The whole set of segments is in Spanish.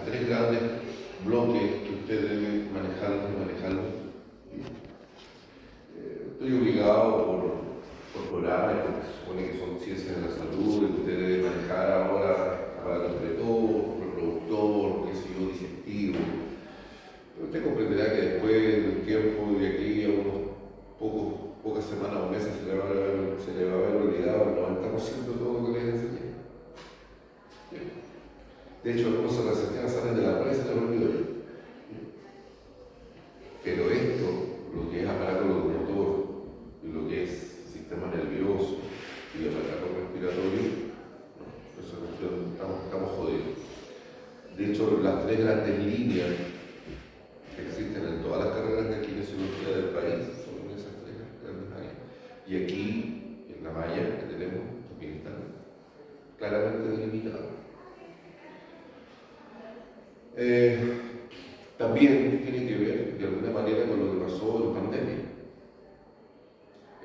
tres grandes bloques que usted debe manejarlo. Estoy obligado por programa, porque se supone que son ciencias de la salud, y que usted debe manejar ahora aparato reproductor, reproductor, qué sé yo, digestivo. Pero usted comprenderá que después del tiempo de aquí a unos pocas semanas o meses se le va a haber olvidado el 90% de todo lo que le enseñé. De hecho, las cosas receptivas salen de la prensa y se lo olvido yo. Pero esto, lo que es aparato locomotor, y lo que es sistema nervioso y el aparato respiratorio, no, eso estamos jodidos. De hecho, las tres grandes líneas que existen en todas las carreras de kinesiología del país son esas tres grandes áreas. Y aquí, en la malla que tenemos, también están claramente delimitadas. También tiene que ver de alguna manera con lo que pasó en pandemia.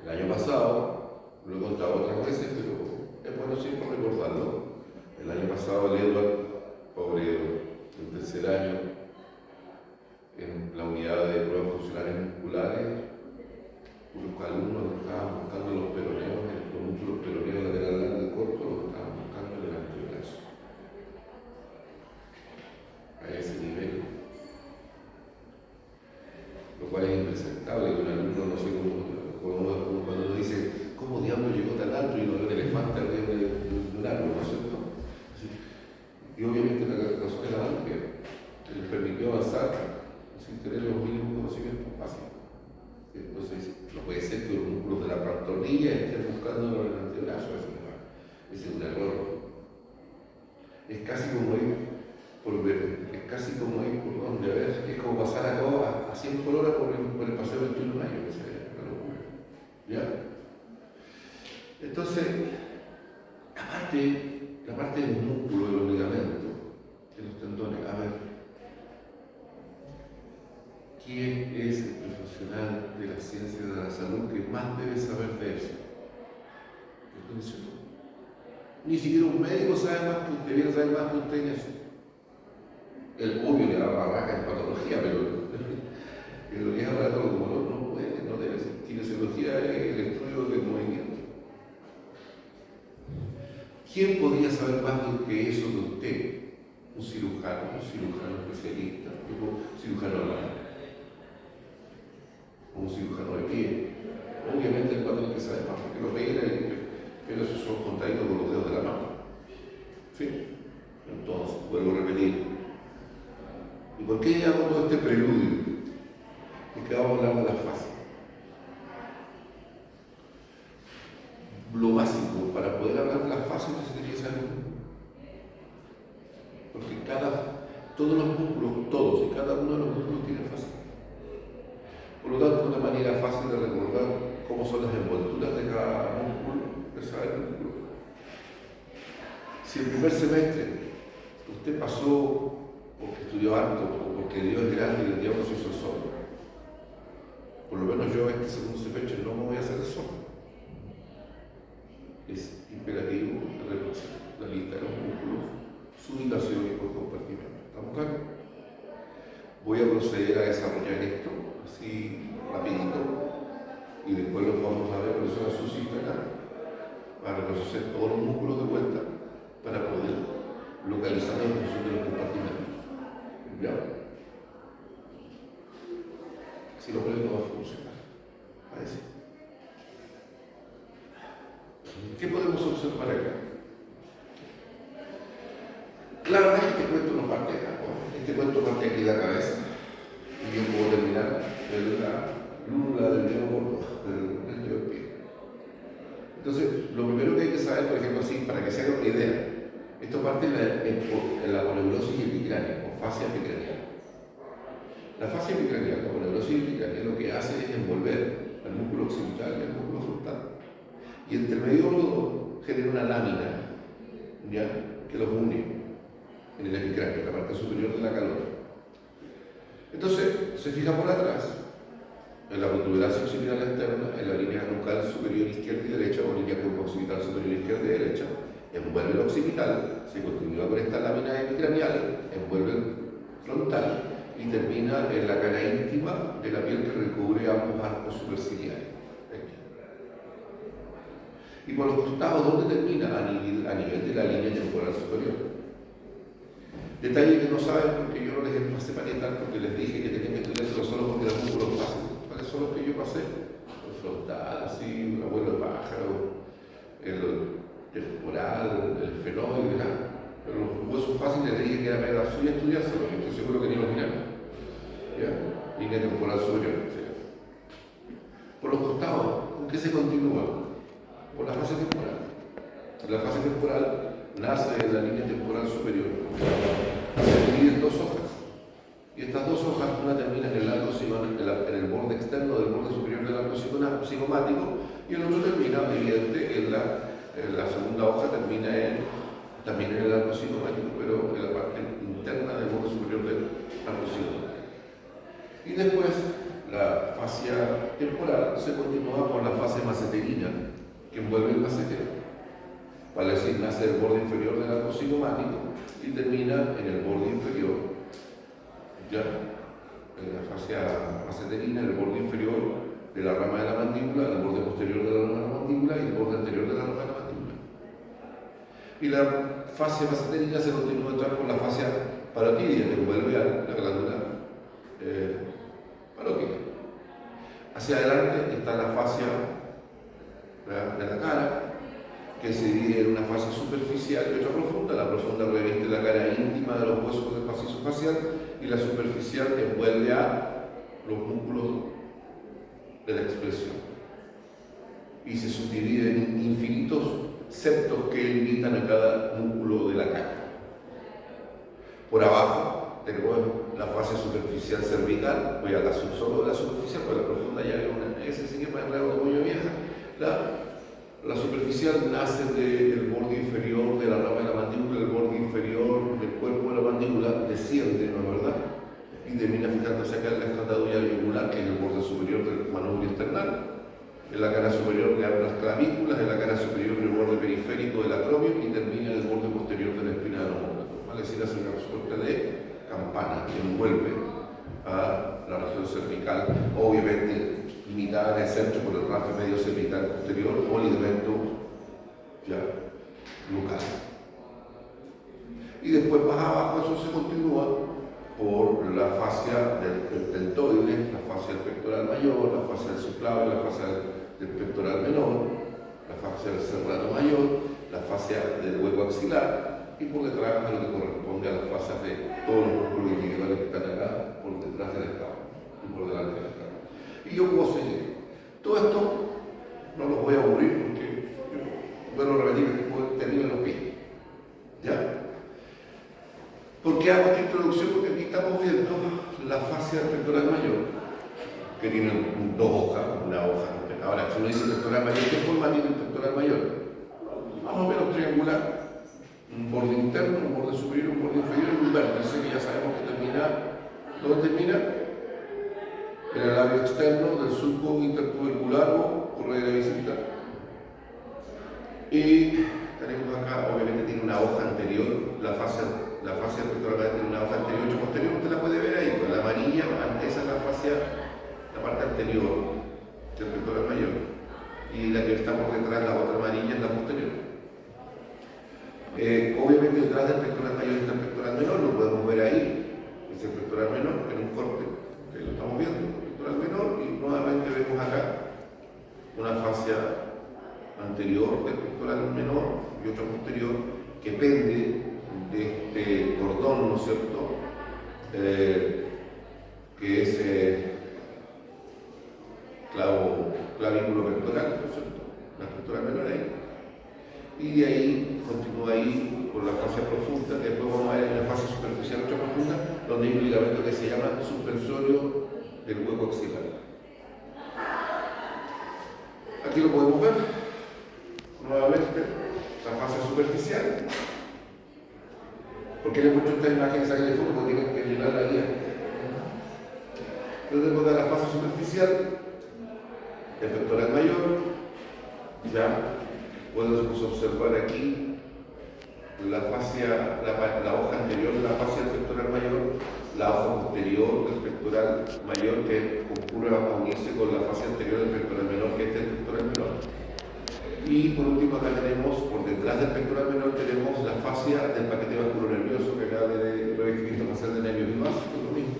El año pasado, lo he contado otras veces, pero es bueno siempre recordarlo. El año pasado el Edward, pobre el tercer año, en la unidad de pruebas funcionales musculares, los alumnos estaban buscando los peroneos, los músculos peroneos lateral largo y corto, los estaban buscando en el antebrazo. A ese nivel. Lo cual es impresentable, que un alumno, no sé cómo cuando uno dice, ¿cómo diablo llegó tan alto y no ve un elefante arriba de un árbol, ¿no es cierto? Y obviamente la razón era algo que les permitió avanzar sin tener los mínimos conocimientos básicos. Entonces, no puede ser que los músculos de la pantorrilla estén buscando en el antebrazo, ese es un error. Es casi como ir por donde, a ver, es como pasar a cabo a 100 por hora por el paseo 21 de mayo, que es una locura. ¿Ya? Entonces, la parte de los músculos, de los ligamentos, de los tendones, a ver, ¿quién es el profesional de la ciencia de la salud que más debe saber de eso? Ni siquiera un médico sabe más que usted, debiera saber más que usted en eso. El obvio le da barraca en patología, pero lo que es aparato locomotor no puede, no debe ser. Kinesiología es el estudio del movimiento. ¿Quién podría saber más que eso de usted? Un cirujano especialista, un cirujano de mano, o un cirujano de pie. Obviamente el patrón que sabe más, porque lo pero esos son contaditos con los dedos de la mano. ¿Sí? Entonces, vuelvo a repetir. ¿Y por qué hago todo este preludio? Porque vamos a hablar de las fases. Lo básico, para poder hablar de las fases, se tiene que saber. Porque todos los músculos, todos y cada uno de los músculos tiene fases. Por lo tanto, una manera fácil de recordar cómo son las envolturas de cada músculo, es saber el músculo. Si el primer semestre usted pasó porque estudió harto, o porque Dios es grande y el diablo se hizo el sol, por lo menos yo este segundo semestre no me voy a hacer el sol. Es imperativo repasar la lista de los músculos, su ubicación y por compartimento. ¿Estamos claros? Voy a proceder a desarrollar esto así rapidito y después lo vamos a ver profesora Susi para reconocer todos los músculos de vuelta para poder localizar en función de los compartimentos. ¿Ya? Si lo creo no va a funcionar. Parece. ¿Qué podemos observar acá? La verdad es que este cuento no parte acá, ¿no? Este cuento parte aquí de la cabeza. Y yo puedo terminar en la lula del dedo gordo, del dedo pie. Entonces, lo primero que hay que saber, por ejemplo, así, para que se haga una idea, esto parte en la aponeurosis epicránea, o fascia epicranial. La fascia epicranial, la aponeurosis epicranial, lo que hace es envolver al músculo occipital y al músculo frontal. Y entre medio de los dos genera una lámina, ¿ya?, que los une en el epicráneo, la parte superior de la calota. Entonces, se fija por atrás, en la protuberancia occipital externa, en la línea nucal superior izquierda y derecha, o línea curva occipital superior izquierda y derecha, envuelve el occipital, se continúa con esta lámina epicranial, envuelve el frontal y termina en la cara íntima de la piel que recubre ambos arcos superciliares. Y por los costados, ¿dónde termina? A nivel de la línea temporal superior. Detalle que no saben porque yo no les separé tanto, porque les dije que tenían que estudiárselo solo porque eran músculos fáciles. ¿Cuáles son los que yo pasé? El frontal, así, el abuelo pájaro, el temporal, el fenoide, pero los huesos fáciles les dije que era mera suya estudiárselo, yo estoy seguro que ni los miraron. ¿Ya? Línea temporal superior. ¿Sí? Por los costados, ¿con qué se continúa? Por la fase temporal. La fase temporal nace en la línea temporal superior. Se divide en dos hojas. Y estas dos hojas, una termina en el arco en el borde externo del borde superior del arco cigomático, y el otro termina, evidente, en la segunda hoja también en el arco cigomático, pero en la parte interna del borde superior del arco cigomático. Y después, la fascia temporal se continúa por la fase maceterina, que envuelve el macetero. Vale decir, nace el borde inferior del arco cigomático y termina en el borde inferior, ya en la fascia maceterina, en el borde inferior de la rama de la mandíbula, el borde posterior de la rama de la mandíbula y el borde anterior de la rama de la mandíbula. Y la fascia maceterina se continúa entrar por la fascia parotidia, que envuelve a la glándula parótida. Hacia adelante está la fascia de la cara, que se divide en una fase superficial y otra profunda. La profunda reviste la cara íntima de los huesos del macizo facial y la superficial envuelve a los músculos de la expresión. Y se subdivide en infinitos septos que limitan a cada músculo de la cara. Por abajo tenemos la fase superficial cervical, voy a hablar solo de la superficial, porque la profunda ya es ese sí que es más enredado como yo vieja. La superficial nace del borde inferior de la rama de la mandíbula, el borde inferior del cuerpo de la mandíbula desciende, ¿no es verdad? Y termina fijándose acá en la estratadura yugular, que es el borde superior del manubrio external, en la cara superior de ambas clavículas, en la cara superior del borde periférico del acromion y termina en el borde posterior de la espina del homóplato. ¿Vale? Es decir, hace una suerte de campana que envuelve a la región cervical, obviamente limitada en el centro por el rafe medio cervical posterior o el ligamento ya nucal. Y después más abajo eso se continúa por la fascia del deltoide, la fascia del pectoral mayor, la fascia del subclavio, la fascia del pectoral menor, la fascia del serrano mayor, la fascia del hueco axilar y por detrás a lo que corresponde a las fascias de todos los músculos individuales que están acá por detrás del estómago y por delante del estómago. Y yo puedo seguir. Todo esto no lo voy a aburrir porque yo lo repetir que termino en los pies. ¿Ya? ¿Por qué hago esta introducción? Porque aquí estamos viendo la fascia del pectoral mayor, que tiene dos hojas, una hoja. Ahora, si uno dice pectoral mayor, ¿qué forma tiene el pectoral mayor? Más o menos triangular. Un borde interno, un borde superior, un borde inferior y un vértice que ya sabemos que termina. ¿Dónde termina? En el labio externo del surco intertubercular o correa bicipital. Y tenemos acá, obviamente tiene una hoja anterior, la fascia del pectoral tiene una hoja anterior y posterior, usted la puede ver ahí, pues la amarilla, esa es la fascia, la parte anterior del pectoral mayor, y la que está por detrás, la otra amarilla, es la posterior. Obviamente detrás del pectoral mayor está el pectoral menor, lo podemos ver ahí, es el pectoral menor en un corte, que lo estamos viendo, el pectoral menor, y nuevamente vemos acá una fascia anterior del pectoral menor y otra posterior que pende de este cordón, ¿no es cierto? Que es clavículo pectoral, ¿no es cierto? La pectoral menor ahí. Y de ahí continúa ahí por la fascia profunda, que después vamos a ver en la fase superficial otra profunda, donde hay un ligamento que se llama suspensorio del hueco axilar. Aquí lo podemos ver nuevamente, la fase superficial. ¿Por qué le muestro estas imágenes aquí de fondo? Porque tienen que llenar la guía. Entonces tenemos la fase superficial, el pectoral mayor, ya podemos observar aquí la hoja anterior de la fascia del pectoral mayor, la hoja posterior del pectoral mayor que concurre a unirse con la fascia anterior del pectoral menor, que es el pectoral menor. Y por último acá tenemos, por detrás del pectoral menor, tenemos la fascia del paquete vasculonervioso que acaba de revestimiento facial de nervios básicos, lo mismo.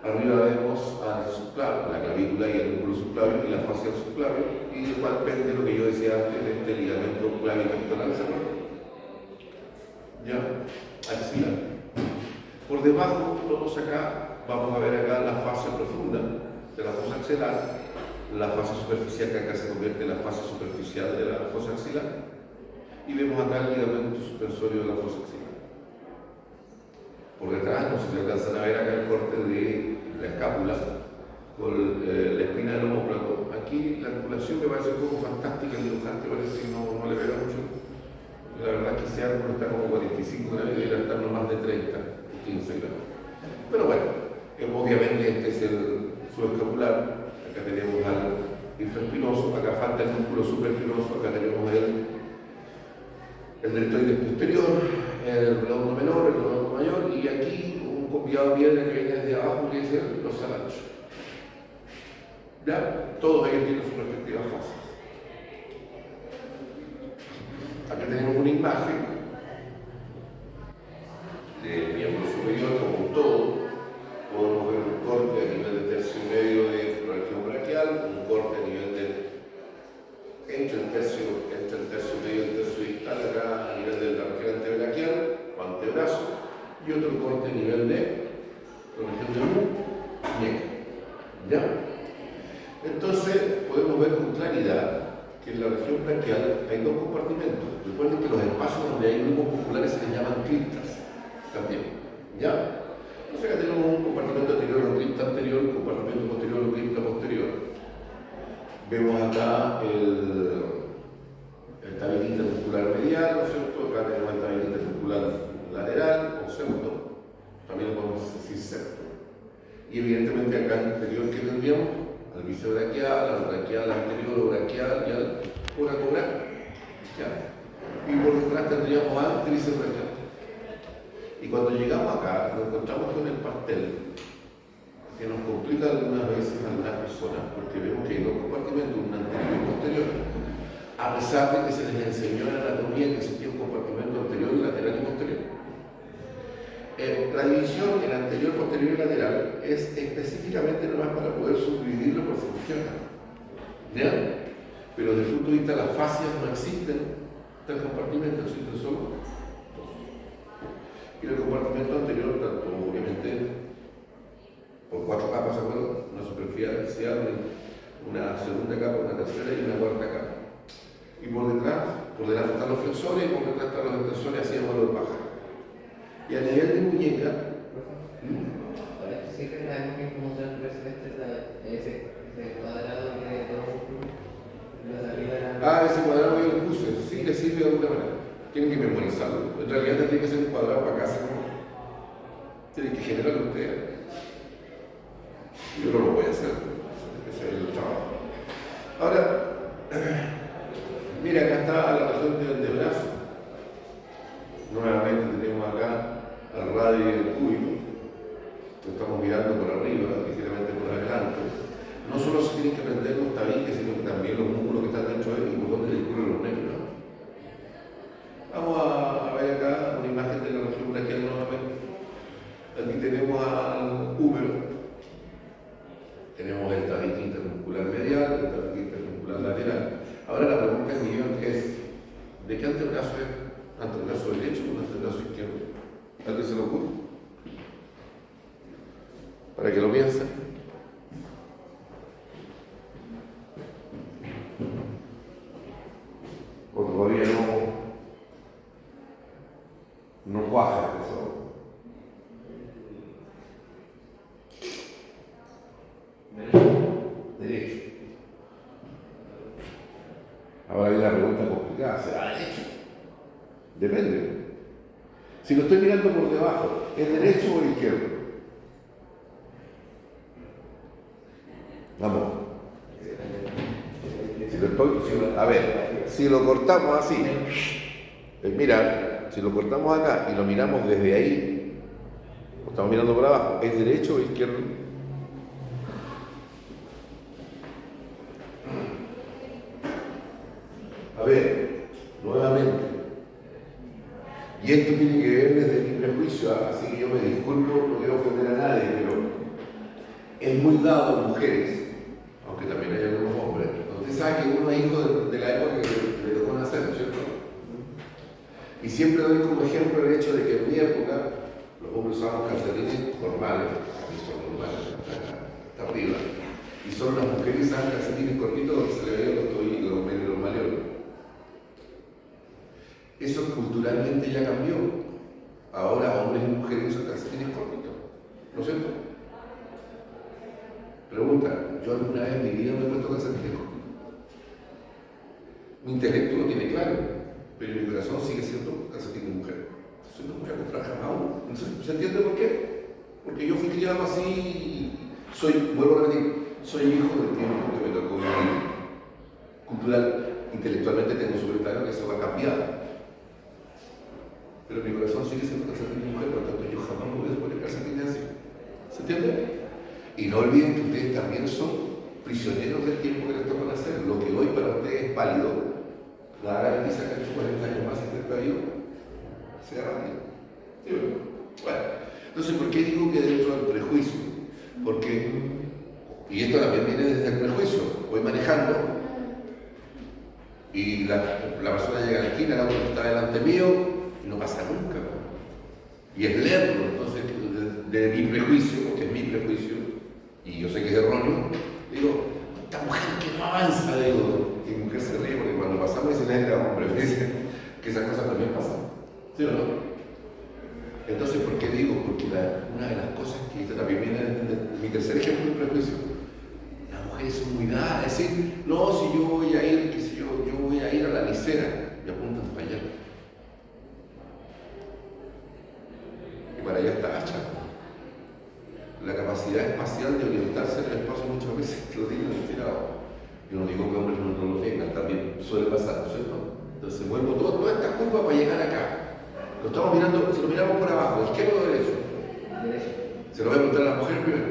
Arriba vemos al subclavio, la clavícula y el músculo subclavio y la fascia del subclavio, y de cual pende lo que yo decía antes de este ligamento clavipectoral, ¿se acuerdan? ¿Ya? Axilar. Por debajo, todos acá, vamos a ver acá la fascia profunda de la fosa axilar, la fascia superficial que acá se convierte en la fascia superficial de la fosa axilar, y vemos acá el ligamento suspensorio de la fosa axilar. Por detrás, no sé si alcanzan a ver acá el corte de la escápula con la espina del omóplato. Aquí la articulación me parece un poco fantástica, el dibujante parece que no le verá mucho. La verdad es que ese ángulo está como 45 grados y debería estar no más de 30 o 15 grados. Pero bueno, obviamente este es el subescapular. Acá tenemos al infraespinoso, acá falta el músculo supraespinoso, acá tenemos el deltoides posterior, el redondo menor, el redondo mayor, y aquí un copiado de piedra que viene desde abajo que dice los salanchos. ¿Ya? Todos ellos tienen sus respectivas fases. Acá tenemos una imagen del miembro superior como un todo. Podemos ver un corte a nivel de tercio y medio de la región braquial, un corte a nivel de entre el tercio medio y el tercio distal acá a nivel de la región antebraquial o antebrazo, y otro corte a nivel de la región de muñeca. ¿Ya? Entonces podemos ver con claridad que en la región braquial hay dos compartimentos. Recuerden que los espacios donde hay grupos musculares se les llaman criptas también. ¿Ya? Entonces acá tenemos un compartimento anterior o cripta anterior, un compartimento posterior o cripta posterior. Vemos acá el tabique intermuscular medial, ¿no es cierto? Acá tenemos el tabique intermuscular lateral o septo, también lo podemos decir septo. Y evidentemente acá en el interior, ¿qué tendríamos? Al vicebraquial, al braquial anterior o braquial y al coracobraquial. Y por detrás tendríamos al tríceps braquial. Y cuando llegamos acá, nos encontramos con el pastel, que nos complica algunas veces a algunas personas, porque vemos que hay dos compartimentos, un anterior y un posterior. A pesar de que se les enseñó en anatomía que existía un compartimento anterior, lateral y posterior. La división en anterior, posterior y lateral es específicamente nomás para poder subdividirlo por función. ¿Ya? Pero desde el punto de vista de las fascias no existen tres compartimentos, existen solo dos. Y el compartimento anterior, tanto obviamente por 4 capas, ¿se acuerdan? Una superficial, una segunda capa, una tercera y una cuarta capa. Y por delante están los flexores y por detrás están los extensores, así en vuelo de pájaro. Y a nivel de muñeca. Ahora sí que la imagen como se ese cuadrado que ese cuadrado yo lo puse, sí le sirve de alguna manera. Tienen que memorizarlo. En realidad tiene que ser un cuadrado para casa, ¿no? Tienen que generarlo ustedes. Yo no lo voy a hacer, ese es el trabajo. Ahora, mira, acá está la región del antebrazo. Nuevamente tenemos acá al radio del cúbito. Lo estamos mirando por arriba, ligeramente por adelante. No solo se tienen que prender los tabiques, sino que también los músculos que están dentro de él y por donde discurren los nervios. Vamos a ver acá una imagen de la región braquial nuevamente. Aquí tenemos al húmero. Tenemos el tabique intermuscular medial, el tabique intermuscular lateral. Ahora la pregunta del millón es, ¿de qué antebrazo es? ¿Antebrazo derecho o antebrazo izquierdo? ¿Alguien se lo ocurre? Para que lo piensen. O todavía no cuaja eso. Derecho. Ahora hay una pregunta complicada, ¿será derecho? Depende. Si lo estoy mirando por debajo, ¿es derecho o izquierdo? Vamos. Si lo cortamos así, es mirar. si lo cortamos acá y lo miramos desde ahí, lo estamos mirando por abajo, ¿es derecho o izquierdo? A ver, nuevamente, y esto tiene que ver desde mi prejuicio, así que yo me disculpo, no quiero ofender a nadie, pero es muy dado a mujeres, aunque también hay algunos hombres. Usted sabe que uno es hijo de la época que le tocó nacer, ¿no es cierto? Y siempre doy como ejemplo el hecho de que en mi época los hombres usaban calcetines normales, y son normales, hasta arriba, y solo las mujeres usaban calcetines cortitos donde se le veían los tobillos, los medios, los maleolos. Eso culturalmente ya cambió. Ahora hombres y mujeres usan calcetines cortitos, ¿no es cierto? Pregunta, ¿yo alguna vez en mi vida me he puesto calcetines cortitos? Mi intelecto lo tiene claro, pero mi corazón sigue siendo calcetín de mujer. Entonces no voy a comprar jamás uno. ¿Se entiende por qué? Porque yo fui criado así, vuelvo a repetir, soy hijo del tiempo que me tocó vivir. Cultural, intelectualmente tengo súper claro que eso va a cambiar. Pero mi corazón sigue siendo calcetín de mujer, por lo tanto yo jamás me voy a poner calcetines así. ¿Se entiende? Y no olviden que ustedes también son prisioneros del tiempo que les toca nacer. Lo que hoy para ustedes es válido, la garantiza que en 40 años más este estadio sea válido. ¿Sí o no? Bueno, entonces, ¿por qué digo que dentro del prejuicio? Porque, y esto también viene desde el prejuicio, voy manejando y la persona llega a la esquina, la otra está delante mío y no pasa nunca. Y es leerlo, entonces, de mi prejuicio, porque es mi prejuicio, y yo sé que es erróneo, digo, esta mujer que no avanza, digo, y mi mujer se ríe porque cuando pasamos ese lente a hombre, dice que esas cosas también pasan. ¿Sí o no? Entonces, ¿por qué digo? Porque una de las cosas que esto también viene de mi tercer ejemplo de prejuicio, las mujeres son muy dadas, es decir, no, si yo voy a ir, qué sé yo voy a ir a la licera, y apuntan para allá. Y para allá está hacha. La capacidad espacial de orientarse en el espacio muchas veces lo tienen estirado. Yo no digo que hombres no lo tengan, también suele pasar, ¿no es cierto? Entonces vuelvo toda esta curva para llegar acá. Lo estamos mirando, si lo miramos por abajo, ¿izquierdo o derecho? Derecho. Se lo voy a preguntar a la mujer primero.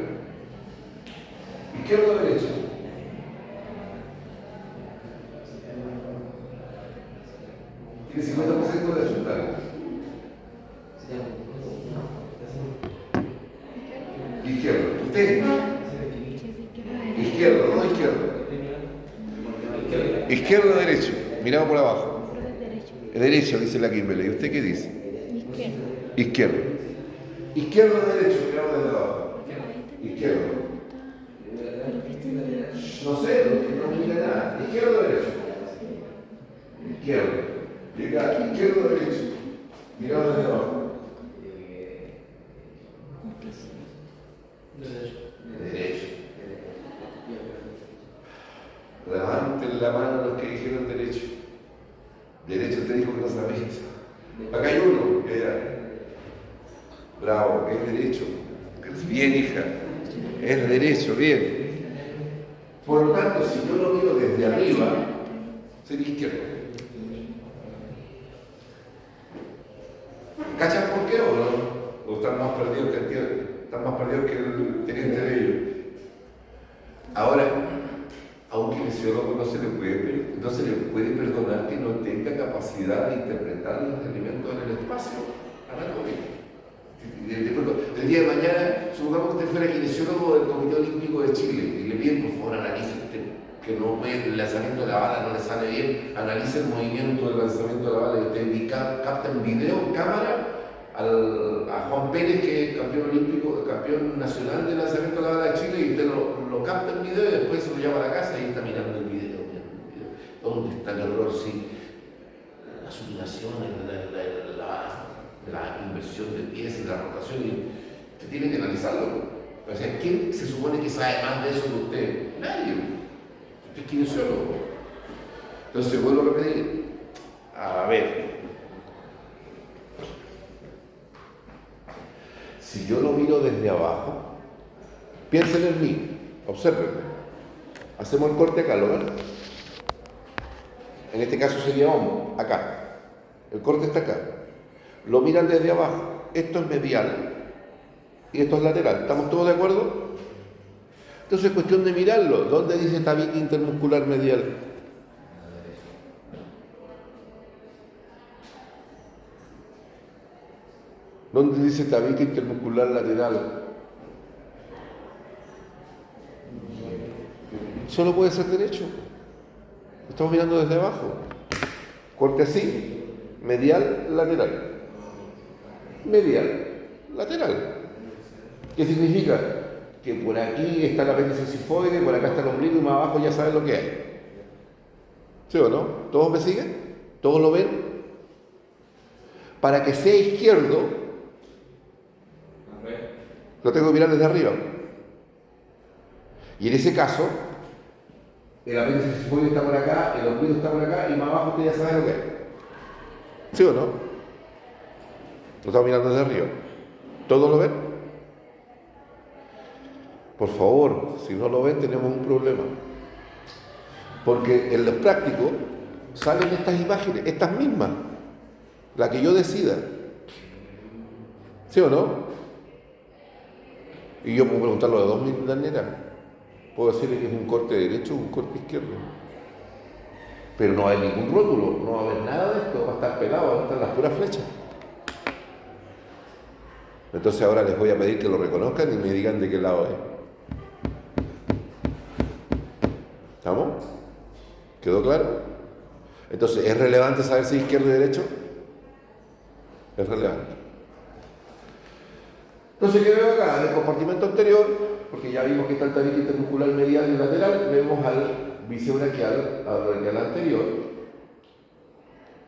¿Izquierdo o derecho? Tiene 50% de resultados. Izquierdo. ¿Usted? Izquierdo, no izquierdo. ¿Izquierdo o derecho? Miramos por abajo. Derecho, dice la Kimberly. ¿Y usted qué dice? Izquierdo. ¿Izquierdo o derecho? Miramos desde abajo. Izquierdo. No sé, no mira nada. ¿Izquierdo o derecho? Izquierdo. Llega, izquierdo o derecho. Miramos desde abajo. Derecho. Levanten la mano los que dijeron derecho. Derecho te dijo que no sabéis. Acá hay uno. Bravo, es derecho. Bien, hija. Es derecho, bien. Por lo tanto, si yo lo miro desde arriba, sería izquierdo. ¿Cachan por qué o no? ¿O están más perdidos que el tío? Están más perdidos que el teniente de ellos. Ahora, a un kinesiólogo no se le puede perdonar que no tenga capacidad de interpretar los elementos en el espacio anatómico. El día de mañana, supongamos que usted fuera kinesiólogo del Comité Olímpico de Chile y le piden, por favor, analice usted que no ve el lanzamiento de la bala, no le sale bien, analice el movimiento del lanzamiento de la bala y usted capta en video, en cámara, a Juan Pérez, que es campeón olímpico, campeón nacional de lanzamiento de la bala de Chile, y usted lo capta en video y después se lo lleva a la casa y está mirando el video. ¿Dónde está el error? Sí, la supinación, la inversión de pies y la rotación, y usted tiene que analizarlo. O sea, ¿quién se supone que sabe más de eso que usted? Nadie. Usted es kinesiólogo. Entonces, vuelvo a repetir. A ver. Si yo lo miro desde abajo, piensen en mí, obsérvenme. Hacemos el corte acá, ¿lo ven? En este caso sería hombro, acá. El corte está acá. lo miran desde abajo. Esto es medial y esto es lateral. ¿Estamos todos de acuerdo? Entonces es cuestión de mirarlo. ¿Dónde dice tabique intermuscular medial? ¿Dónde dice tabique intermuscular lateral? Solo puede ser derecho. Estamos mirando desde abajo. Corte así. Medial, lateral. Medial, lateral. ¿Qué significa? Que por aquí está el apéndice sifoide, por acá está el ombligo y más abajo ya saben lo que hay. ¿Sí o no? ¿Todos me siguen? ¿Todos lo ven? Para que sea izquierdo, lo tengo que mirar desde arriba. Y en ese caso, el apéndice sifoide está por acá, el ombligo está por acá y más abajo usted ya sabe lo que hay. ¿Sí o no? Lo estamos mirando desde arriba. ¿Todos lo ven? Por favor, si no lo ven tenemos un problema. Porque en los prácticos salen estas imágenes, estas mismas, la que yo decida. ¿Sí o no? Y yo puedo preguntarlo de dos maneras. Puedo decirle que es un corte derecho o un corte izquierdo. Pero no hay ningún rótulo, no va a haber nada de esto, va a estar pelado, van a estar las puras flechas. Entonces ahora les voy a pedir que lo reconozcan y me digan de qué lado es. ¿Estamos? ¿Quedó claro? Entonces, ¿es relevante saber si es izquierdo y derecho? Es relevante. Entonces, ¿qué veo acá? En el compartimento anterior, porque ya vimos que está el tabique intermuscular medial y lateral, vemos al bíceps braquial, al braquial anterior,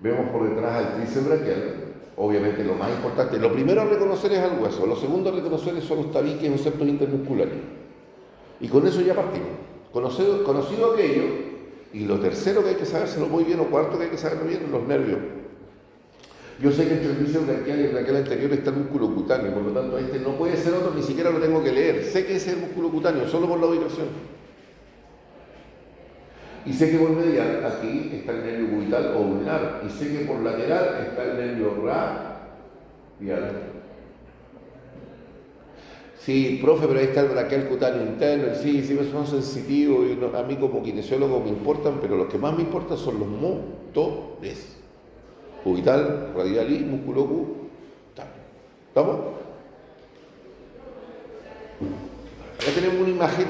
vemos por detrás al tríceps braquial. Obviamente lo más importante, lo primero a reconocer es al hueso, lo segundo a reconocer son los tabiques o septos intermusculares. Y con eso ya partimos. Conocido aquello, y lo tercero que hay que sabérselo muy bien, o cuarto que hay que saberlo bien, los nervios. Yo sé que entre el bíceps braquial y el braquial anterior está el músculo cutáneo, por lo tanto este no puede ser otro, ni siquiera lo tengo que leer. Sé que ese es el músculo cutáneo, solo por la ubicación. Y sé que por medial aquí está el nervio cubital o ulnar, y sé que por lateral está el nervio radial. Sí, profe, pero ahí está el braquial cutáneo interno. Sí, son sensitivos y a mí como kinesiólogo me importan, pero los que más me importan son los motores. Cubital, radial y músculo cutáneo. ¿Estamos? Acá tenemos una imagen.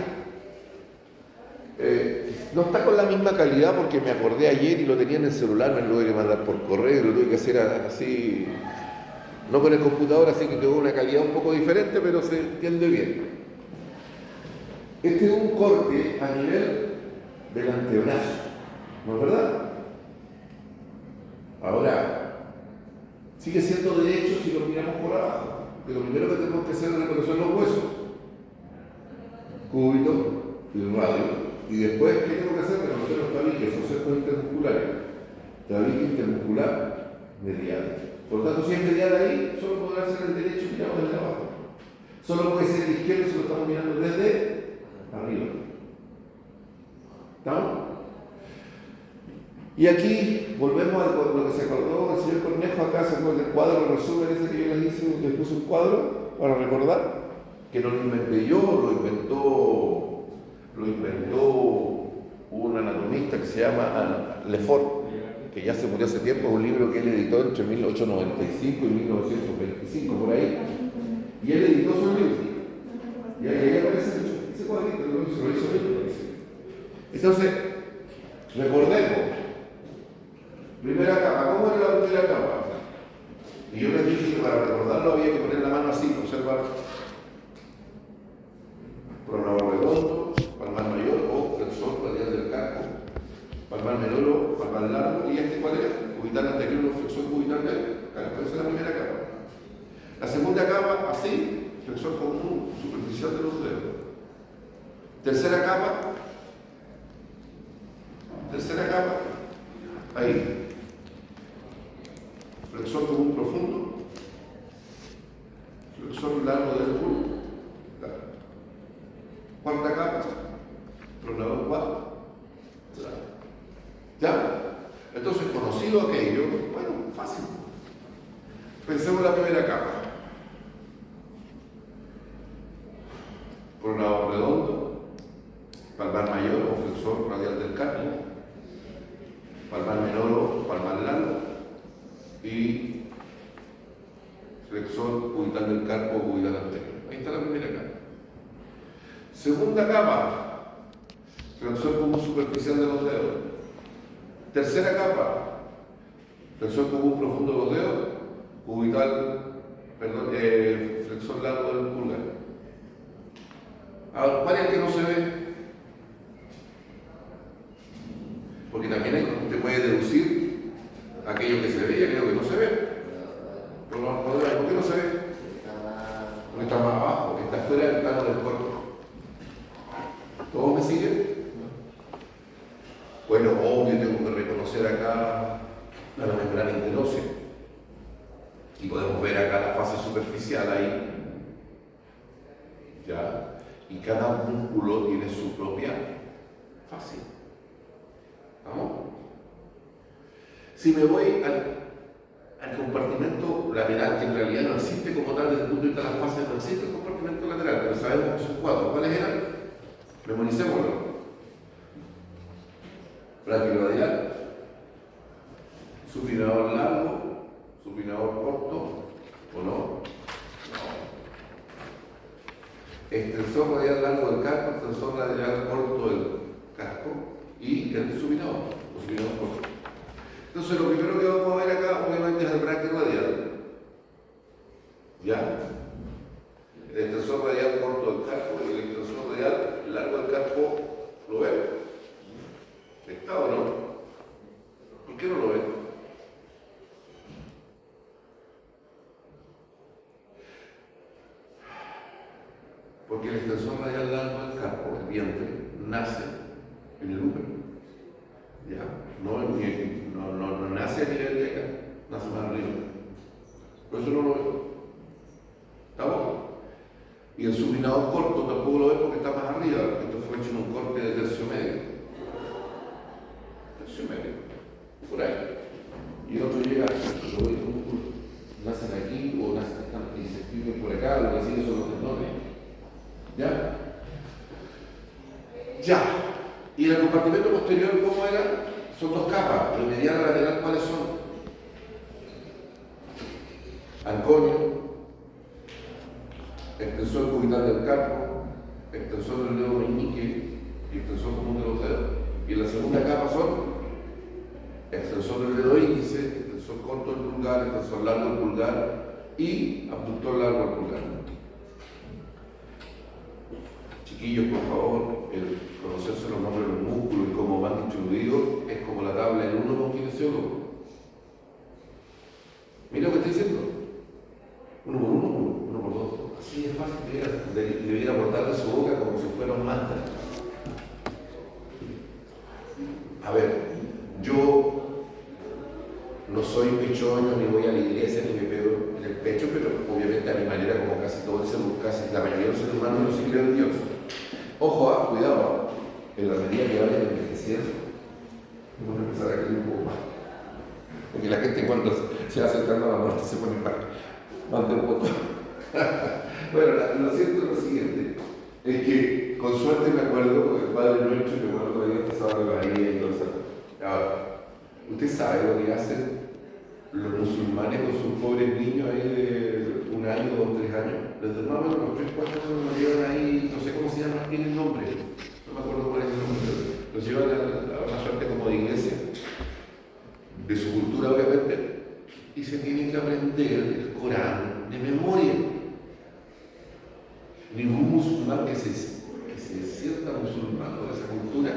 No está con la misma calidad porque me acordé ayer y lo tenía en el celular, me lo tuve que mandar por correo, lo tuve que hacer así. No con el computador, así que quedó una calidad un poco diferente, pero se entiende bien. Este es un corte a nivel del antebrazo, ¿no es verdad? Ahora, sigue siendo derecho si lo miramos por abajo, que lo primero que tenemos que hacer es reconocer los huesos, cúbito y radio, y después, ¿qué tengo que hacer? Reconocer los tabiques, son septos intermusculares, tabique intermuscular medial. Por lo tanto, si es medial ahí, solo podrá ser el derecho mirado desde abajo. Solo puede ser el izquierdo si lo estamos mirando desde arriba. ¿Estamos? Y aquí volvemos a lo que se acordó el señor Cornejo. Acá se acuerda el cuadro, el resumen ese que yo les hice, les puse un cuadro para recordar, que no lo inventé yo, lo inventó un anatomista que se llama Lefort, que ya se murió hace tiempo. Es un libro que él editó entre 1895 y 1925, por ahí. Y él editó su libro. Y ahí aparece ese cuadrito, lo hizo él. Entonces, recordemos. Primera capa, ¿cómo era la primera capa? Y yo les dije que para recordarlo había que poner la mano así, observar. Pronador redondo, palmar mayor o flexor radial del casco. Palmar menor o palmar largo. ¿Y este cuál es? Cubital anterior o flexor cubital del casco. Esa es la primera capa. La segunda capa, así, flexor común, superficial de los dedos. Tercera capa, ahí. Flexor común profundo, flexor largo del culo. Cuarta capa, pronador cuadro. ¿Ya? Entonces, conocido aquello, bueno, fácil. Pensemos la primera capa. Por un lado redondo, palmar mayor o flexor radial del carpo, palmar menor o palmar largo y flexor cubital del carpo o cubital anterior. Ahí está la primera capa. Segunda capa, flexor común superficial de los dedos. Tercera capa, flexor común profundo de los dedos, flexor largo del pulgar. Ahora, ¿cuál es el que no se ve? Porque también usted puede deducir aquello que se ve y aquello que no se ve. Pero ¿por qué no se ve? Porque está más abajo, porque está fuera del plano del cuerpo. ¿Todos me siguen? Bueno, obvio tengo que reconocer acá la membrana interósea. Y podemos ver acá la fase superficial ahí. ¿Ya? Y cada músculo tiene su propia fase. ¿Vamos? Si me voy al compartimento lateral, que en realidad no existe como tal desde el punto de vista de las fases, no existe el compartimento lateral, pero sabemos que son 4. ¿Cuáles eran? Memoricémoslo. Braquioradial, supinador largo, supinador corto, ¿o no? Extensor radial largo del casco, extensor radial corto del casco y el supinador, o supinador corto. Entonces lo primero que vamos a ver acá obviamente es el braquioradial. ¿Ya? El extensor radial corto del casco y el extensor radial largo del casco, ¿lo ven? ¿Está o no? ¿Por qué no lo ven? Porque el extensor radial largo del carpo, el vientre, nace en el útero. ¿Ya? No nace a nivel de acá, nace más arriba. Por eso no lo ven. ¿Estamos? Y el supinador corto tampoco lo ven porque está más arriba. Esto fue hecho en un corte de tercio medio. Por ahí. Y el otro llega, nacen aquí o nacen y se extienden por acá, lo que siguen son los tendones. ¿Ya? Ya. Y en el compartimento posterior, ¿cómo era? Son 2 capas. El medial y lateral, ¿cuáles son? Anconio, extensor cubital del carpo, extensor del dedo meñique y extensor común de los dedos. Y en la segunda capa son extensor del dedo índice, extensor corto del pulgar, extensor largo del pulgar y abductor largo del pulgar. Chiquillos, por favor, el conocerse los nombres de los músculos y cómo van distribuidos es como la tabla en 1 con kinesiólogo. Mira lo que estoy diciendo. 1 por 1, 1 por 2. Así es fácil, debiera botar de su boca como si fuera un mantra. A ver, yo no soy pechoño, ni voy a la iglesia, ni me pego en el pecho, pero obviamente a mi manera, como casi la mayoría de los seres humanos, yo sí creo en Dios. Ojo, cuidado, en la medida que vayan envejeciendo, vamos a empezar a creer un poco más. Porque la gente cuando se va acercando a la muerte se pone más devoto. Bueno, lo cierto es lo siguiente, es que con suerte me acuerdo, el Padre Nuestro, que bueno, todavía pasaba de la María y todo eso. Ahora, ¿usted sabe lo que hacen los musulmanes con sus pobres niños ahí de 1 año, 2 o 3 años? Desde más o menos los 3, 4 años los llevan ahí, no sé cómo se llama, tiene el nombre, no me acuerdo cuál es el nombre, los llevan a una suerte como de iglesia, de su cultura obviamente, y se tienen que aprender el Corán de memoria. Ningún musulmán que se sienta musulmán de esa cultura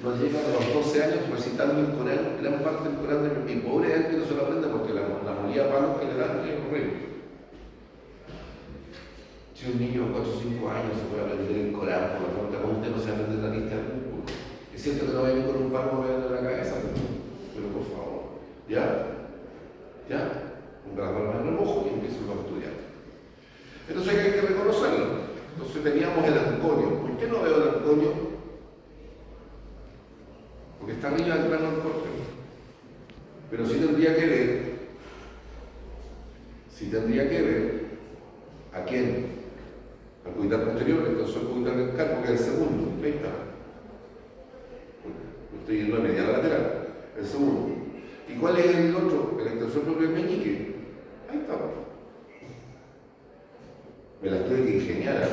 no llega a los 12 años recitando el Corán, gran parte del Corán de mi pobre es que no se lo aprende porque la molía de palos que le dan es horrible. Si un niño de 4 o 5 años se puede aprender el Corán por la falta, ¿cómo usted no se aprende la lista del músculo? Es cierto que no vayan con un palo moviendo la cabeza, pero por favor, ¿ya? Ponga las palmas en el ojo y empieza a estudiar. Entonces hay que reconocerlo. Entonces teníamos el anconio. ¿Por qué no veo el anconio? Porque está arriba del plano del corte. Pero sí tendría que ver tendría que ver a quién, al cubital posterior, el extensor cubital del carpo, que es el segundo, ahí está. Estoy yendo a medial lateral, el segundo. ¿Y cuál es el otro? El extensor propio del meñique. Ahí está. Me las tuve que ingeniar,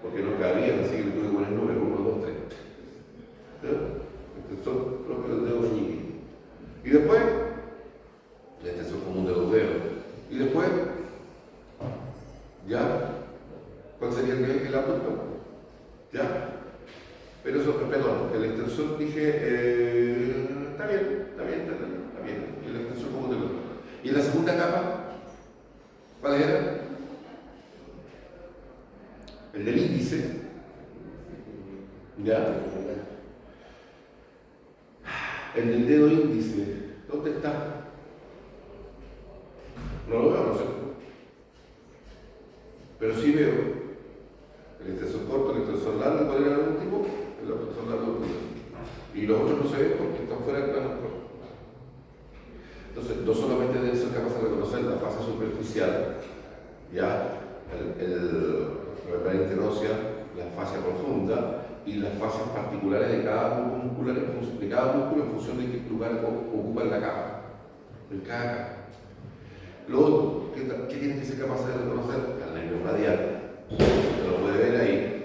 porque no cabían, así que le tuve que poner número 1, 2, 3. El extensor propio del dedo meñique. Y después, el extensor común de los dedos. Y después, ya, ¿cuál sería el adulto? Ya. Pero eso, perdón, el extensor dije, está bien. El extensor común de los dedos. ¿Y en la segunda capa? ¿Cuál era? El del índice. Ya. El del dedo índice. ¿Dónde está? No lo veo, no sé. Pero sí veo el extensor corto, el extensor largo. ¿Cuál era el último? El extensor largo. Y los otros no se ven porque están fuera del plano. Entonces, no solamente deben ser capaces de reconocer la fase superficial, ya, la referente ósea, la fascia profunda y las fases particulares de cada grupo muscular en función de qué lugar ocupa en la capa, en cada capa. Lo otro, ¿qué tienen que ser capaces de reconocer? El nervio radial. Lo puede ver ahí,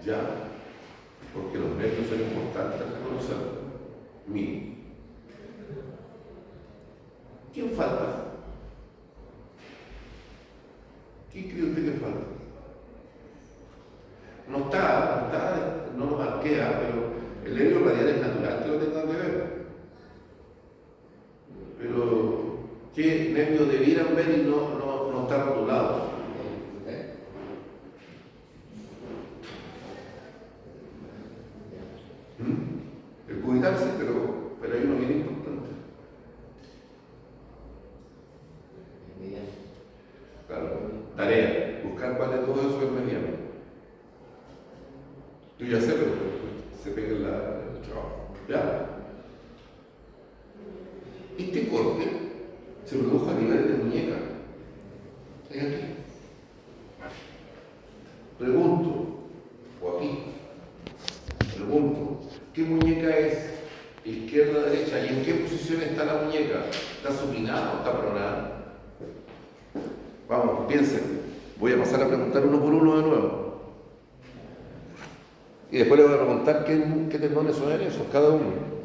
ya, porque los nervios son importantes reconocerlo. Miren. ¿Quién falta? ¿Quién cree usted que falta? No lo marquea, pero el nervio radial es natural que lo tengan que ver. Pero, ¿qué nervio debieran ver y no está rotulado? El cubital sí, pero hay uno bien importante. Claro, tarea, buscar cuál de todos esos es mediano. Yo ya sé, pero se pega el trabajo. ¿Ya? Este corte se produjo a nivel de muñeca. ¿Es aquí? Pregunto, ¿qué muñeca es? Izquierda, derecha, ¿y en qué posición está la muñeca? ¿Está supinada o está pronada? Vamos, piensen. Voy a pasar a preguntar uno por uno de nuevo. Y después les voy a preguntar qué tendones son esos, cada uno.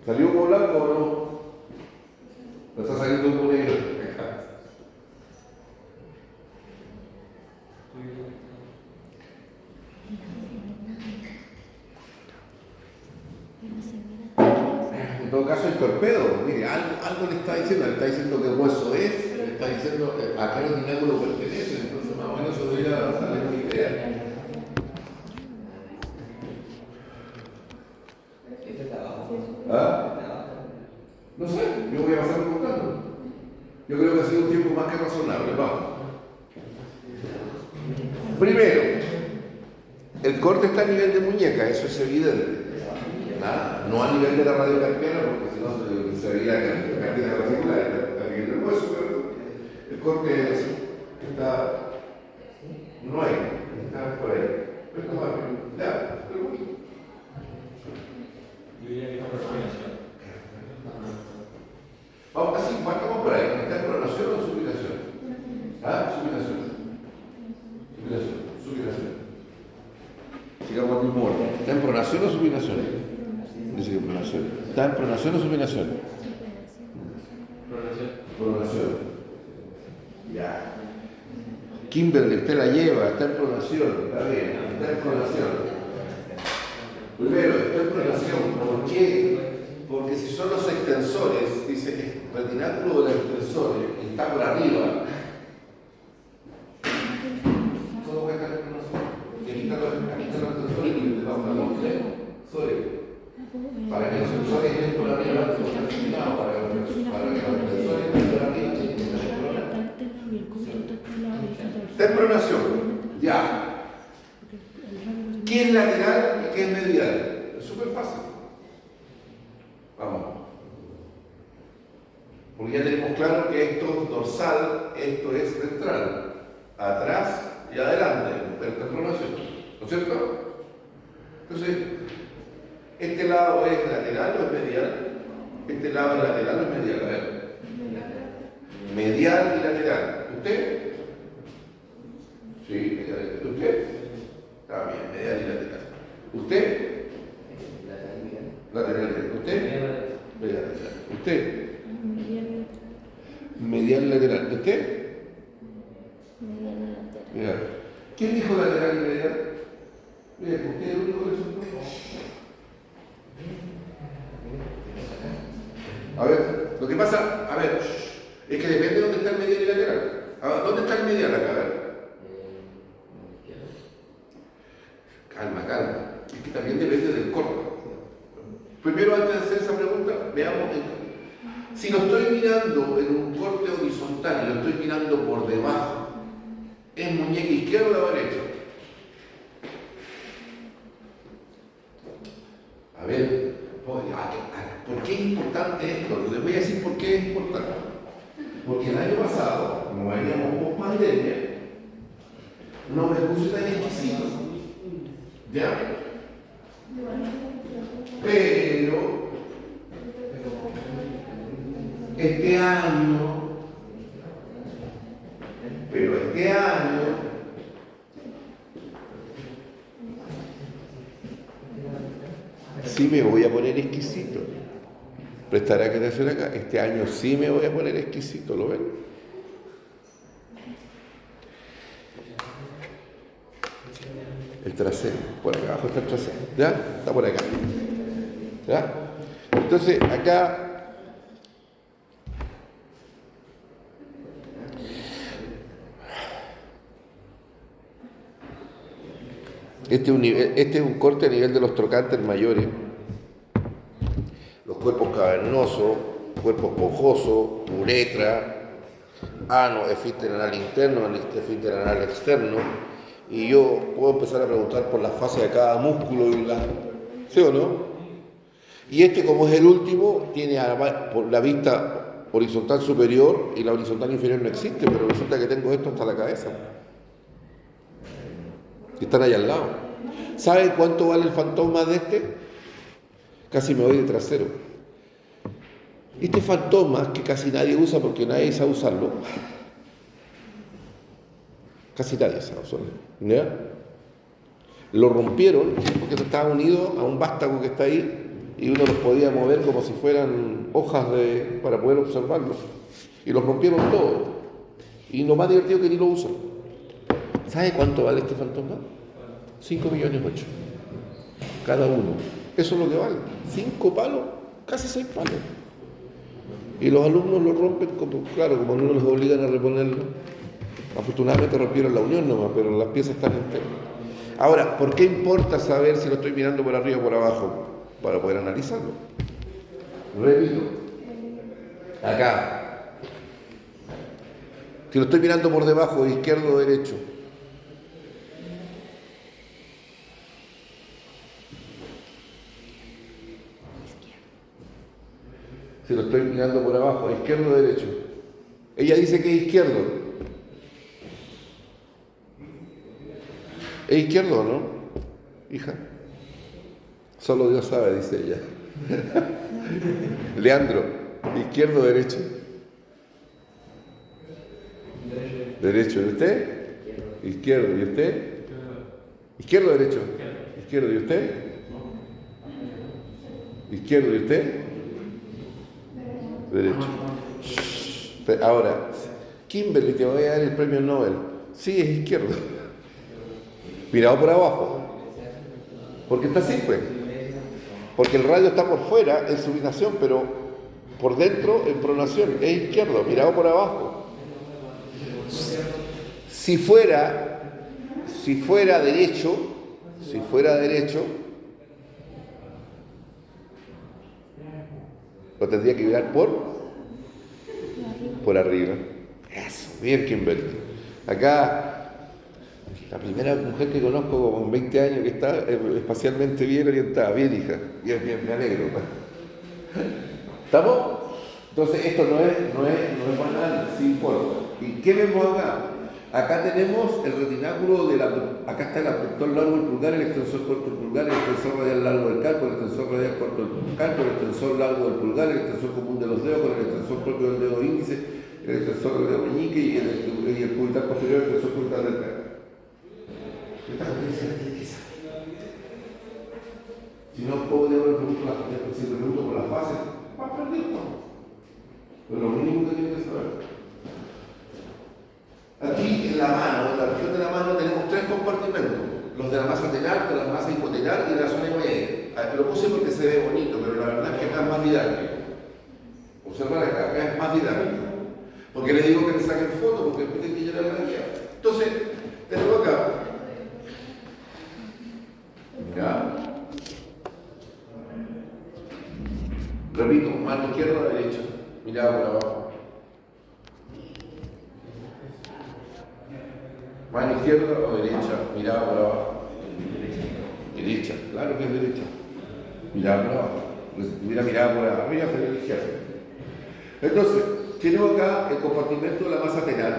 ¿Salió humo blanco o no? ¿No está saliendo humo negro? En todo caso, el torpedo, mire, algo le está diciendo qué hueso es, le está diciendo a qué ordináculo pertenece, entonces más o menos eso debería darle una idea. ¿Ah? No sé, yo voy a pasar preguntando. Yo creo que ha sido un tiempo más que razonable, vamos. Primero, el corte está a nivel de muñeca, eso es evidente. Nada, no a nivel de la radiocarpiana, porque si no se vería carpina particular, a nivel del hueso, pero el corte está, no hay, está por ahí. Pero está mal, ya, pero bueno. Yo diría que es una respiración. Vamos, así, partamos por ahí. ¿Está en pronación o en supinación? ¿Ah? Supinación. Sigamos al mismo orden. ¿Está en pronación o supinación? Dice que pronación. ¿Está en pronación o supinación? Pronación. Ya. Kimberly, usted la lleva, está en pronación. Está bien, está en pronación. Primero, está en pronación. ¿Por qué? Porque si son los extensores, dice que el retináculo de los extensores está por arriba. Solo voy a estar en pronación. Y aquí están los extensores y le vamos a dar los extensores. Para que los extensores estén por arriba, para que los extensores estén por arriba, Está en pronación. Ya. ¿Qué es lateral y qué es medial? Es súper fácil. Vamos. Porque ya tenemos claro que esto es dorsal, esto es ventral. Atrás y adelante. Pero está en pronación. ¿No es cierto? Entonces, ¿este lado es lateral o es medial? ¿Este lado es lateral o es medial? A ver. Medial y lateral. ¿Usted? Sí, medial. ¿Usted? Está bien, medial y lateral. ¿Usted? Lateral. ¿Usted? Medial lateral. ¿Usted? Medial lateral. ¿Usted? Medial. ¿Quién dijo lateral y medial? Mira, ¿usted es el único que lo supo? A ver, lo que pasa, a ver, es que depende de dónde está el medial y lateral. A ver, ¿dónde está el medial acá? A ver. Calma, calma. Es que también depende del corte. Primero, antes de hacer esa pregunta, veamos. Si lo estoy mirando en un corte horizontal y lo estoy mirando por debajo, ¿es muñeca izquierda o derecha? A ver, ¿por qué es importante esto? Les voy a decir por qué es importante. Porque el año pasado, como veníamos post pandemia, no me puse tan exquisito. ¿Ya? Pero este año sí me voy a poner exquisito. Prestaré atención acá. Este año sí me voy a poner exquisito, ¿lo ven? El trasero, por acá abajo está el trasero, ¿ya? Está por acá, ¿ya? Entonces, acá este es un corte a nivel de los trocantes mayores, los cuerpos cavernosos, cuerpos esponjosos, uretra, ano, esfínter anal interno, esfínter anal externo, y yo puedo empezar a preguntar por la fase de cada músculo y ¿sí o no? Y este, como es el último, tiene por la vista horizontal superior y la horizontal inferior no existe, pero resulta que tengo esto hasta la cabeza. Que están ahí al lado. ¿Saben cuánto vale el fantasma de este? Casi me voy de trasero. Este fantasma que casi nadie usa porque nadie sabe usarlo. Casi nadie sabe usarlo. ¿Ya? Lo rompieron porque estaba unido a un vástago que está ahí y uno los podía mover como si fueran hojas para poder observarlos. Y los rompieron todos. Y lo más divertido que ni lo usan. ¿Sabe cuánto vale este fantasma? 5,8 millones cada uno. Eso es lo que vale. 5 palos, casi 6 palos. Y los alumnos lo rompen, como no los obligan a reponerlo. Afortunadamente rompieron la unión nomás, pero las piezas están enteras. Ahora, ¿por qué importa saber si lo estoy mirando por arriba o por abajo? Para poder analizarlo. Repito. Acá. Si lo estoy mirando por debajo, izquierdo o derecho. Si lo estoy mirando por abajo, izquierdo o derecho. Ella dice que es izquierdo. ¿Es izquierdo o no? Hija. Solo Dios sabe, dice ella. Leandro, ¿izquierdo o derecho? Derecho. ¿Y usted? Izquierdo. ¿Y usted? ¿Izquierdo o derecho? Izquierdo. ¿Y usted? ¿Izquierdo? ¿Y usted? Derecho. Ahora, Kimberly, te voy a dar el premio Nobel. Sí, es izquierdo. Mirado por abajo. Porque está así, pues. Porque el radio está por fuera en supinación, pero por dentro en pronación. Es izquierdo, mirado por abajo. Si fuera derecho, lo tendría que mirar por arriba. Eso, bien, Kimberly. Acá La primera mujer que conozco con 20 años que está espacialmente bien orientada, bien hija, bien, me alegro. ¿Estamos? Entonces esto no es banal, sí importa. ¿Y qué vemos acá? Acá tenemos el retináculo acá está el abductor largo del pulgar, el extensor corto del pulgar, el extensor radial largo del carpo, el extensor radial corto del carpo, el extensor largo del pulgar, el extensor común de los dedos con el extensor propio del dedo índice, el extensor del dedo meñique y el cubital posterior, el extensor cubital del carpo. Esta potencia tiene que saber. Si no puedo si le pregunto por las fases, más perdido. Pero lo mínimo que tiene que saber. Aquí en la mano, en la región de la mano, tenemos tres compartimentos: los de la masa tenar, de la masa hipotenar y de la zona media. Lo puse porque se ve bonito, pero la verdad es que acá es más didáctico. Observar acá es más didáctico. Porque les digo que le saquen fotos, porque después tienen que llenar la guía. Entonces, tenemos acá. Mira. Repito, mano izquierda o derecha. Mirada por abajo. Mano izquierda o derecha, mirada por abajo. Derecha, claro que es derecha. Mirada por abajo. Pues, mirada por arriba sería la izquierda. Entonces, tenemos acá el compartimento de la masa tenar.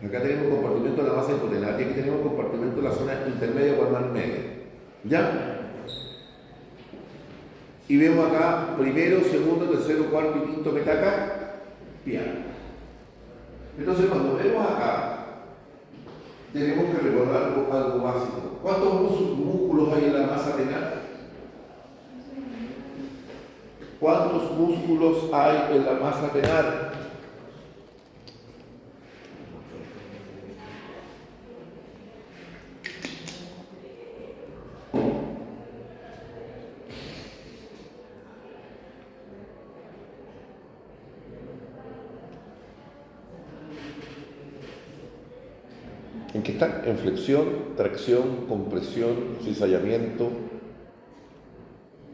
Acá tenemos el compartimento de la masa hipotenar. Y aquí tenemos el compartimento de la zona intermedia o palmar media. ¿Ya? Y vemos acá primero, segundo, tercero, cuarto y quinto metacarpo. Bien. Entonces, cuando vemos acá, tenemos que recordar algo básico. ¿Cuántos músculos hay en la masa tenar? ¿Cuántos músculos hay en la masa tenar? ¿En qué están? En flexión, tracción, compresión, cizallamiento,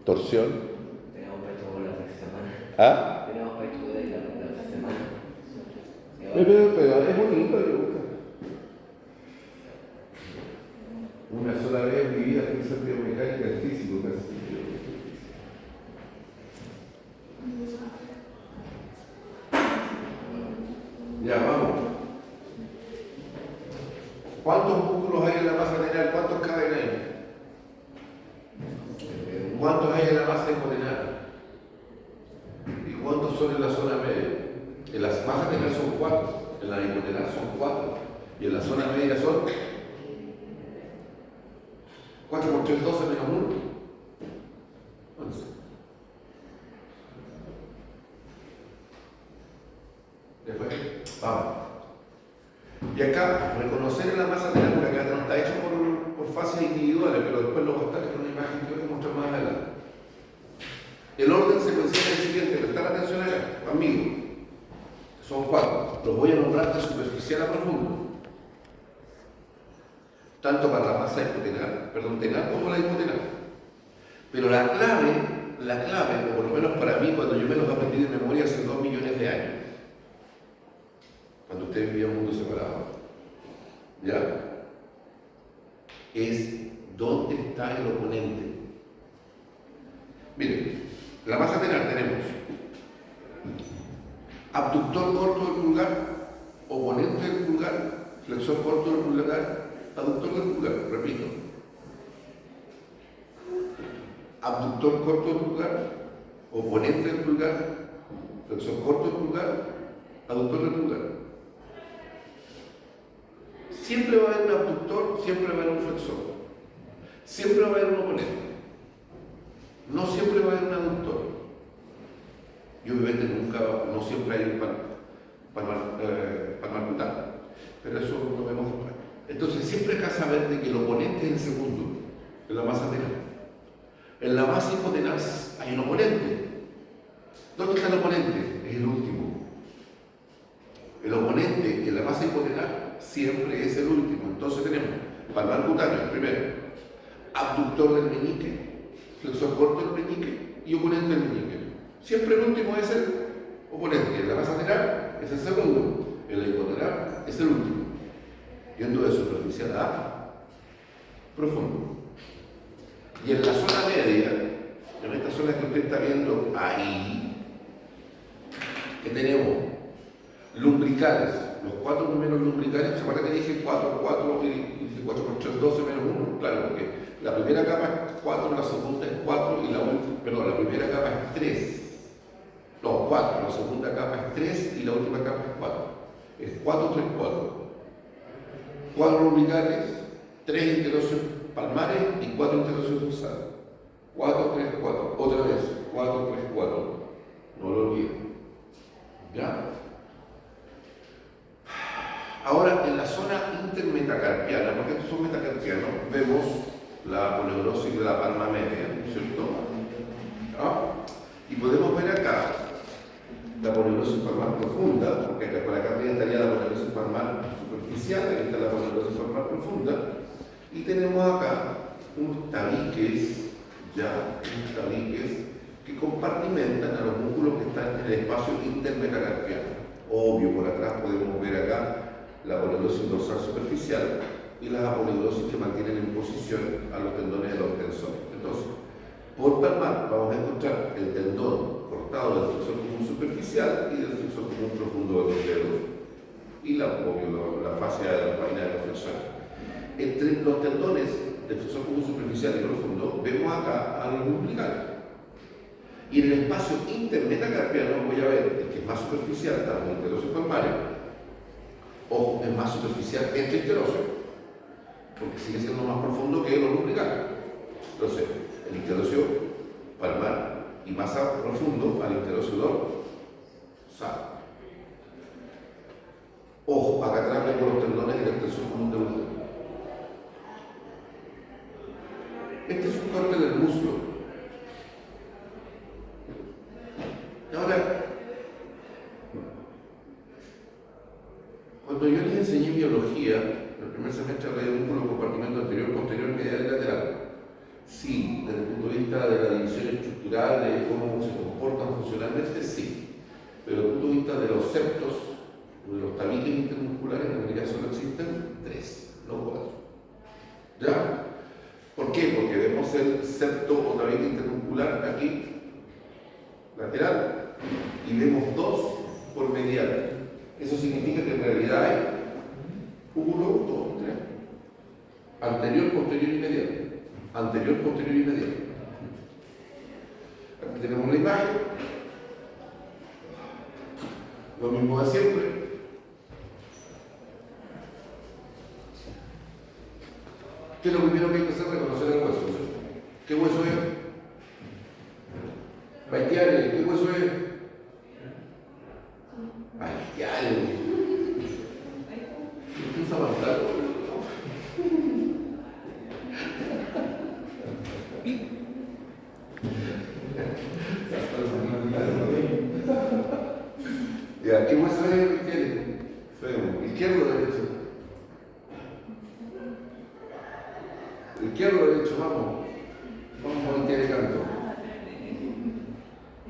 torsión. Tenemos pecho por la semana. ¿Ah? Tenemos pecho de la semana. Pero es bonito, me gusta. Una sola vez en mi vida fui a hacer biomecánica del físico, casi sentido. Ya, vamos. ¿Cuántos músculos hay en la masa tenar? ¿Cuántos caben ahí? ¿Cuántos hay en la masa hipotenar? ¿Y cuántos son en la zona media? En las masas tenar son 4, en la hipotenar son 4, y en la zona media son 4 por 3, 12 menos 1. 11. Después, vamos. Y acá, reconocer en la masa tenar, porque acá no está hecho por fases individuales, pero después lo voy a estar en una imagen que voy a mostrar más adelante. El orden secuencial es el siguiente, prestar atención acá, conmigo. Son 4. Los voy a nombrar de superficial a profundo. Tanto para la masa tenar como la hipotenar. Pero la clave, o por lo menos para mí, cuando yo me los aprendí de memoria hace 2 millones de años, cuando usted vivía un mundo separado, ¿ya? Es dónde está el oponente. Miren, la masa tenar tenemos abductor corto del pulgar, oponente del pulgar, flexor corto del pulgar, aductor del pulgar, repito. Abductor corto del pulgar, oponente del pulgar, flexor corto del pulgar, aductor del pulgar. Siempre va a haber un abductor, siempre va a haber un flexor. Siempre va a haber un oponente. No siempre va a haber un aductor. Y obviamente no siempre hay un palmar cutáneo. Pero eso lo vemos después. Entonces siempre hay que saber de que el oponente es el segundo, en la masa tenar. En la masa hipotenar hay un oponente. ¿Dónde está el oponente? Es el último. El oponente en la masa hipotenar siempre es el último. Entonces tenemos palmar cutáneo, el primero, abductor del meñique, flexor corto del meñique y oponente del meñique. Siempre el último es el oponente. En la masa tenar es el segundo. En la hipotenar es el último. Yendo de superficial a profundo. Y en la zona media, en esta zona que usted está viendo ahí, que tenemos lumbricales, los 4 primeros lumbricales, ¿se acuerda que dije 4, 4 y dije 4 por 3, 12 menos 1? Claro, porque la primera capa es 4, la segunda es 4 y la última, perdón, la primera capa es 3. No, 4, la segunda capa es 3 y la última capa es 4. Es 4, 3, 4. 4 lumbricales, 3 interocios palmares y 4 interocios dorsales. 4, 3, 4. Otra vez, 4, 3, 4. No lo olviden. ¿Ya? Ahora, en la zona intermetacarpiana, porque estos son metacarpianos, vemos la aponeurosis de la palma media, ¿no es cierto? ¿Ah? Y podemos ver acá la aponeurosis palmar profunda, porque acá por acá arriba estaría la aponeurosis palmar superficial, ahí está la aponeurosis palmar profunda, y tenemos acá unos tabiques, que compartimentan a los músculos que están en el espacio intermetacarpiano. Obvio, por atrás podemos ver acá la aponeurosis dorsal superficial y las aponeurosis que mantienen en posición a los tendones de los tensores. Entonces, por palmar vamos a encontrar el tendón cortado del flexor común superficial y del flexor común profundo de los dedos y la fascia de la vaina de los flexores. Entre los tendones del flexor común superficial y profundo vemos acá a los lumbricales. Y en el espacio intermetacarpiano voy a ver el que es más superficial, está los interocios palmares. Ojo, es más superficial entre interocios, porque sigue siendo más profundo que los lumbricales. Entonces, el interocio palmar y más profundo al interocio dorsal. Ojo, acá atrás vemos los tendones del extensor común de los dedos. Este es un corte del muslo. Ahora, cuando yo les enseñé biología, el primer semestre hablé de músculo compartimento anterior, posterior, medial y lateral. Sí, desde el punto de vista de la división estructural, de cómo se comportan funcionalmente, sí. Pero desde el punto de vista de los septos, de los tabiques intermusculares, en realidad solo existen 3, no 4. ¿Ya? ¿Por qué? Porque vemos el septo o tabique intermuscular aquí, lateral, y vemos 2 por medial. Eso significa que en realidad hay 1, 2, 3. Anterior, posterior y medial. Anterior, posterior y medial. Aquí tenemos la imagen. Lo mismo de siempre. ¿Qué es lo primero que hay que hacer? Reconocer el hueso. ¿Qué hueso es? Baiquiare, ¿qué hueso es? Baiquiare. ¿Qué usa Manflato? Ya, ¿qué hueso es Baiquiare? Fémur. ¿Izquierdo o derecho? Izquierdo o derecho, vamos. Vamos a Baiquiare canto.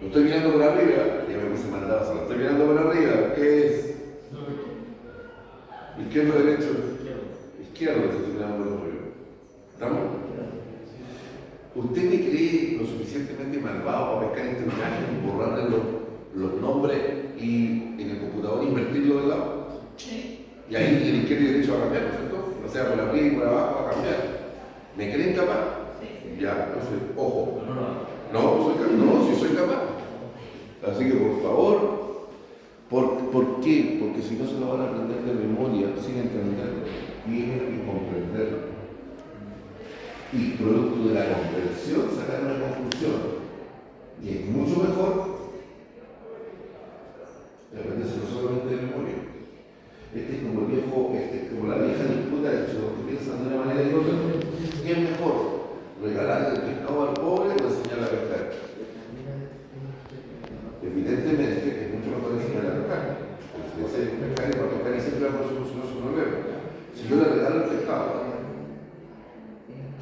Lo estoy mirando por arriba, ya me puse mandado, se lo estoy mirando por arriba. ¿Qué es? ¿Izquierdo o derecho? Izquierdo, se estoy mirando por arriba. ¿Estamos? ¿Usted me cree lo suficientemente malvado para pescar esta imagen, borrarle los nombres y en el computador invertirlo del lado? Sí. Y ahí el izquierdo y derecho va a cambiar, ¿no es cierto? O sea, por arriba y por abajo va a cambiar. ¿Me creen capaz? Sí. Ya, entonces, ojo. No, si soy capaz. Así que por favor, ¿por qué? Porque si no se lo van a aprender de memoria, sin entenderlo, tienen que comprenderlo. Y producto de la comprensión sacar una conclusión. Y es mucho mejor aprenderse solamente de memoria. Este es como el viejo, como la vieja disputa de los que piensan de una manera y otra. ¿Qué es mejor? ¿Regalarle el pescado al pobre o enseñarle a pescar? Evidentemente es mucho mejor enseñarle a pescar. Si ese pescar y para pescar y siempre va a solucionar su problema. Si yo le regalo el pescado,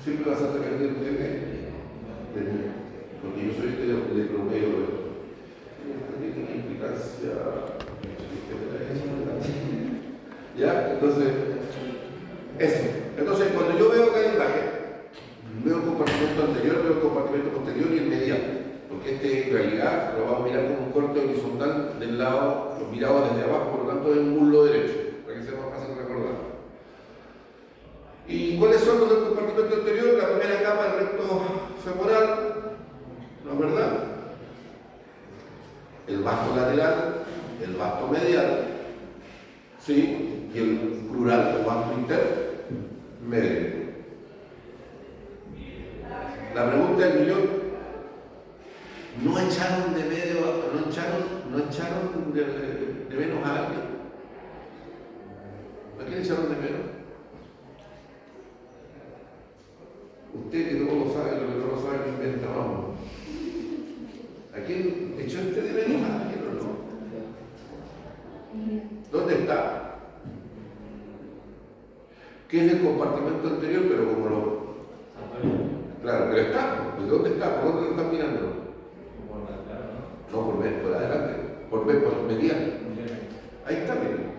siempre vas a depender de mí. Porque yo soy el que le proveo de esto. Tiene implicancia. ¿Ya? Entonces, eso. Entonces, cuando yo veo acá la imagen, compartimento anterior, veo el compartimento posterior y el medial. Porque este en realidad lo vamos a mirar como un corte horizontal del lado, mirado desde abajo, por lo tanto es un muslo derecho, para que sea más fácil recordar. ¿Y cuáles son los del compartimento anterior? La primera capa, el recto femoral, ¿no es verdad? El vasto lateral, el vasto medial, ¿sí? Y el crural o vasto intermedio. La pregunta del millón. ¿No echaron de medio, no echaron de menos a alguien? ¿A quién echaron de menos? Usted que todo lo sabe, lo que no lo sabe, que inventa, vamos. ¿A quién echó usted de menos a alguien o no? ¿Dónde está? ¿Qué es el compartimento anterior? Pero como lo... Claro, pero está. ¿De dónde está? ¿Por dónde lo están mirando? No, por adelante, por medial. Ahí está, miren.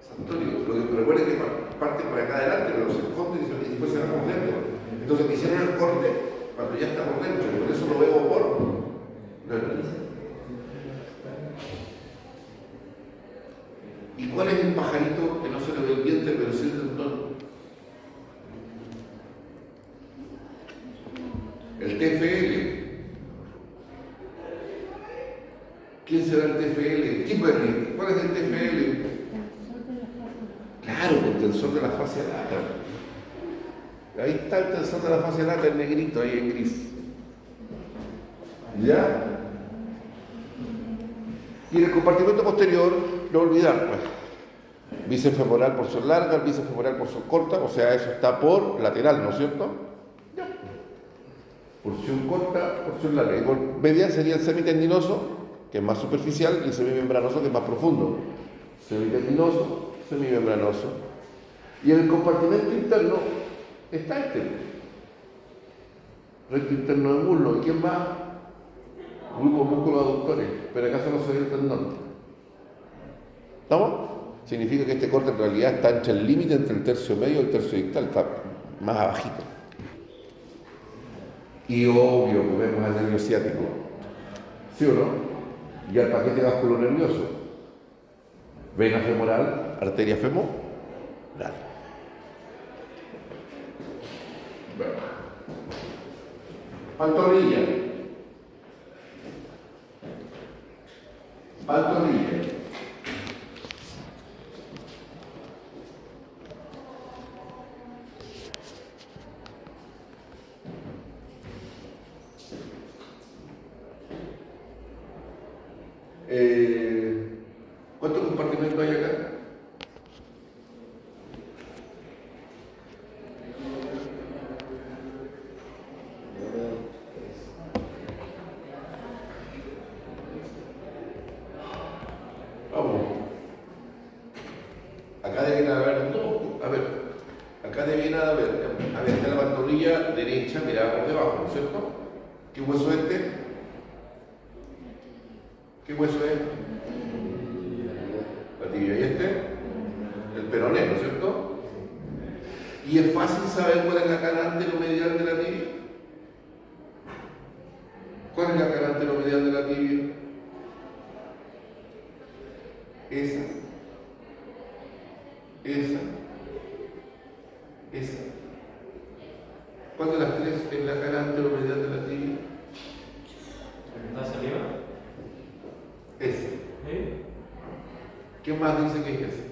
Santorio, lo que recuerden que parte por acá adelante, pero se esconde y después se va por dentro. Entonces hicieron el corte cuando ya está por dentro, y por eso lo veo por. ¿Y cuál es el pajarito que no se le ve el diente, pero sí el tendón? El TFL. ¿Quién será el TFL? Kimberly, ¿cuál es el TFL? Claro, el tensor de la fascia lata. Ahí está el tensor de la fascia lata, el negrito, ahí en gris. ¿Ya? Y en el compartimento posterior, no olvidar, pues, bíceps femoral porción larga, el bíceps femoral porción corta, o sea, eso está por lateral, ¿no es cierto? Ya. Porción corta, porción larga. Y por medial sería el semitendinoso, que es más superficial, y el semimembranoso, que es más profundo. Semitendinoso, semimembranoso. Y en el compartimento interno está este. Recto interno del muslo. ¿Y quién más? Grupo músculos aductores. Pero acá solo se ve el tendón. ¿Estamos? Significa que este corte en realidad está entre el límite entre el tercio medio y el tercio distal. Está más abajito. Y obvio que vemos el nervio ciático. ¿Sí o no? Y al paquete vascular nervioso. Vena femoral, arteria femoral. Pantorrilla. Pantorrilla. ¿Cuántos compartimentos hay acá? Vamos. Acá deben haber dos. A ver, acá deben haber. A ver, está la pantorrilla derecha mirada por debajo, ¿no es cierto? ¿Qué hueso es este? ¿Qué hueso es? La tibia. ¿Y este? El peroné, ¿no es cierto? Y es fácil saber cuál es la cara anteromedial de la tibia. ¿Cuál es la cara anteromedial de la tibia? Esa. ¿Cuál de las tres es la cara anteromedial de la tibia? ¿Está arriba? Esa. ¿Sí? ¿Qué más dice que es esa?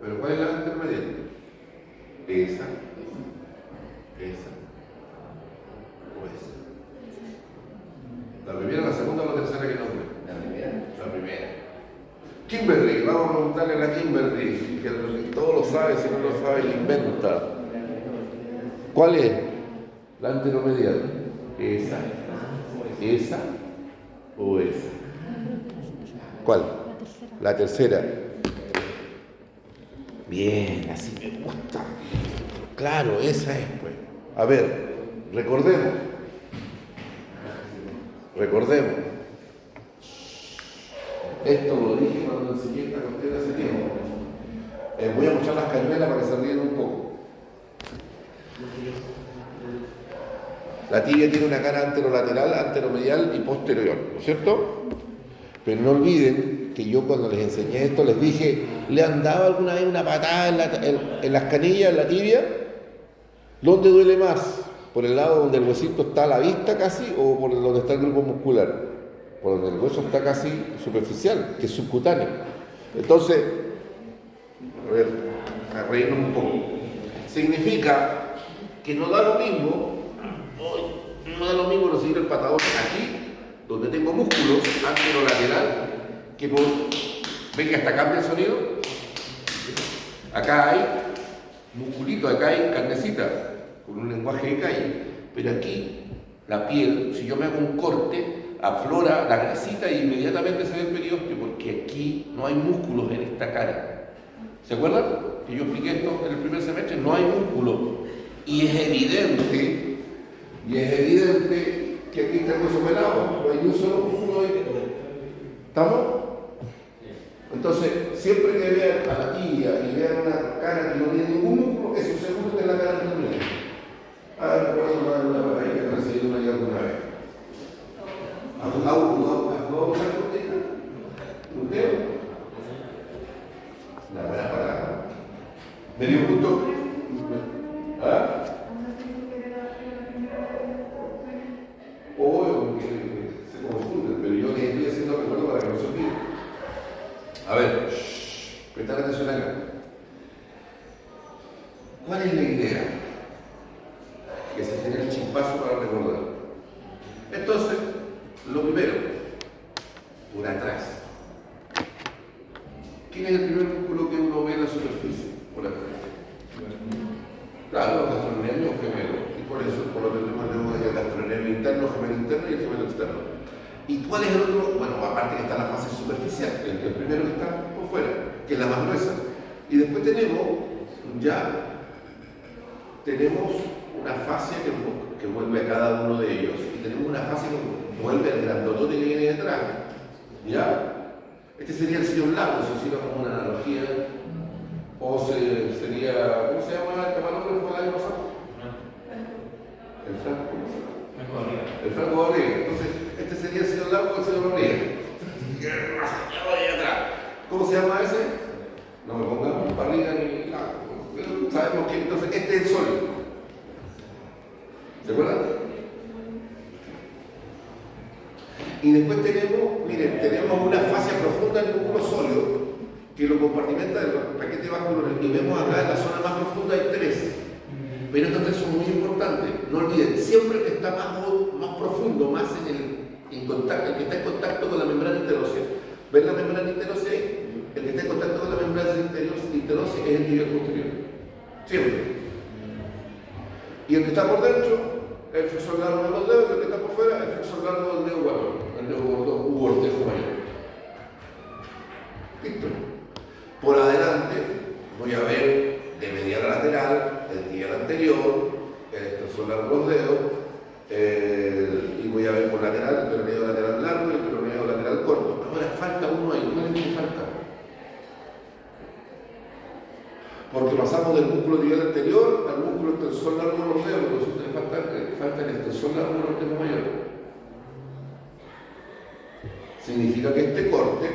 Pero ¿cuál es la intermedial? Esa. O esa. ¿La primera, la segunda o la tercera que nombre? La primera. Kimberly, vamos a preguntarle a la Kimberly, que todo lo sabe, si no lo sabe, lo inventa. ¿Cuál es? La anteromedial. ¿Esa o esa? ¿Cuál? La tercera. Bien, así me gusta. Claro, esa es, pues. A ver, recordemos. Esto lo dije cuando enseñé esta cuestión hace tiempo. Voy a mostrar las cañuelas para que se ríen un poco. La tibia tiene una cara anterolateral, anteromedial y posterior, ¿no es cierto? Pero no olviden que yo cuando les enseñé esto les dije, ¿le han dado alguna vez una patada en las canillas, en la tibia? ¿Dónde duele más? ¿Por el lado donde el huesito está a la vista casi o por donde está el grupo muscular? Por donde el hueso está casi superficial, que es subcutáneo. Entonces, a ver, a reírnos un poco. Significa que no da lo mismo, recibir el patadón aquí, donde tengo músculos anterolateral, que por... ¿Ven que hasta cambia el sonido? Acá hay musculito, acá hay carnecita, con un lenguaje de calle. Pero aquí, la piel, si yo me hago un corte, aflora la grasita e inmediatamente se ve el periósteo, porque aquí no hay músculos en esta cara. ¿Se acuerdan? Que yo expliqué esto en el primer semestre, no hay músculo. Y es evidente que aquí está el hueso pelado, no hay ni un solo músculo ahí. ¿Estamos? Entonces, siempre que vean a la tibia y vean una cara que no tiene ningún músculo, eso seguro que es la cara que no tiene. Recuerdo una batalla que recibí una ya alguna vez. ¿Has jugado con la costilla? ¿Un dedo? Una buena parada. ¿Me dio un punto? ¿Ah? Obvio, porque se confunden, pero yo les estoy haciendo recuerdo para que no se olviden. A ver, prestar atención acá. ¿Cuál es la idea? Que se genere el chispazo para recordar. Entonces, lo primero, por atrás. ¿Quién es el primer músculo que uno ve en la superficie? Por atrás. Claro, el gastrocnemio o gemelo. Y por eso, por lo que tenemos el gastrocnemio interno, gemelo interno y el gemelo externo. ¿Y cuál es el otro? Bueno, aparte que está la fase superficial, el primero que está por fuera, que es la más gruesa. Y después tenemos una fascia que vuelve a cada uno de ellos. Y tenemos una fascia que vuelve al grandotote que viene detrás. ¿Ya? Este sería el sillón largo, eso sirve como una analogía. O sería, ¿cómo se llama el camarógrafo del año pasado? El Franco, ¿cómo se llama? El Franco Barriga. Entonces, este sería el sillón largo o el sillón Barriga. ¿Cómo se llama ese? No me pongamos barriga ni largo. Sabemos que entonces este es el sólido. ¿Se acuerdan? Y después tenemos una fascia profunda del músculo sólido que lo compartimenta del paquete vascular. Y vemos acá en la zona más profunda hay 3. Pero estos 3 son muy importantes. No olviden, siempre el que está más profundo, más en contacto, el que está en contacto con la membrana interósea. ¿Ven la membrana interósea? El que está en contacto con la membrana interósea es el tibial posterior. Siempre. Y el que está por dentro, el flexor largo de los dedos, y el que está por fuera, el flexor largo del dedo guatón, el dedo gordo u cortejo mayor. Listo. Por adelante voy a ver de medial a lateral, el tibial anterior, el extensor largo de los dedos, y voy a ver por lateral el peroneo lateral largo y el peroneo lateral corto. Ahora falta uno ahí, ¿cuál es el que falta? Porque pasamos del músculo tibial anterior al músculo extensor largo de los dedos, entonces falta el extensor largo de los dedos mayor. Significa que este corte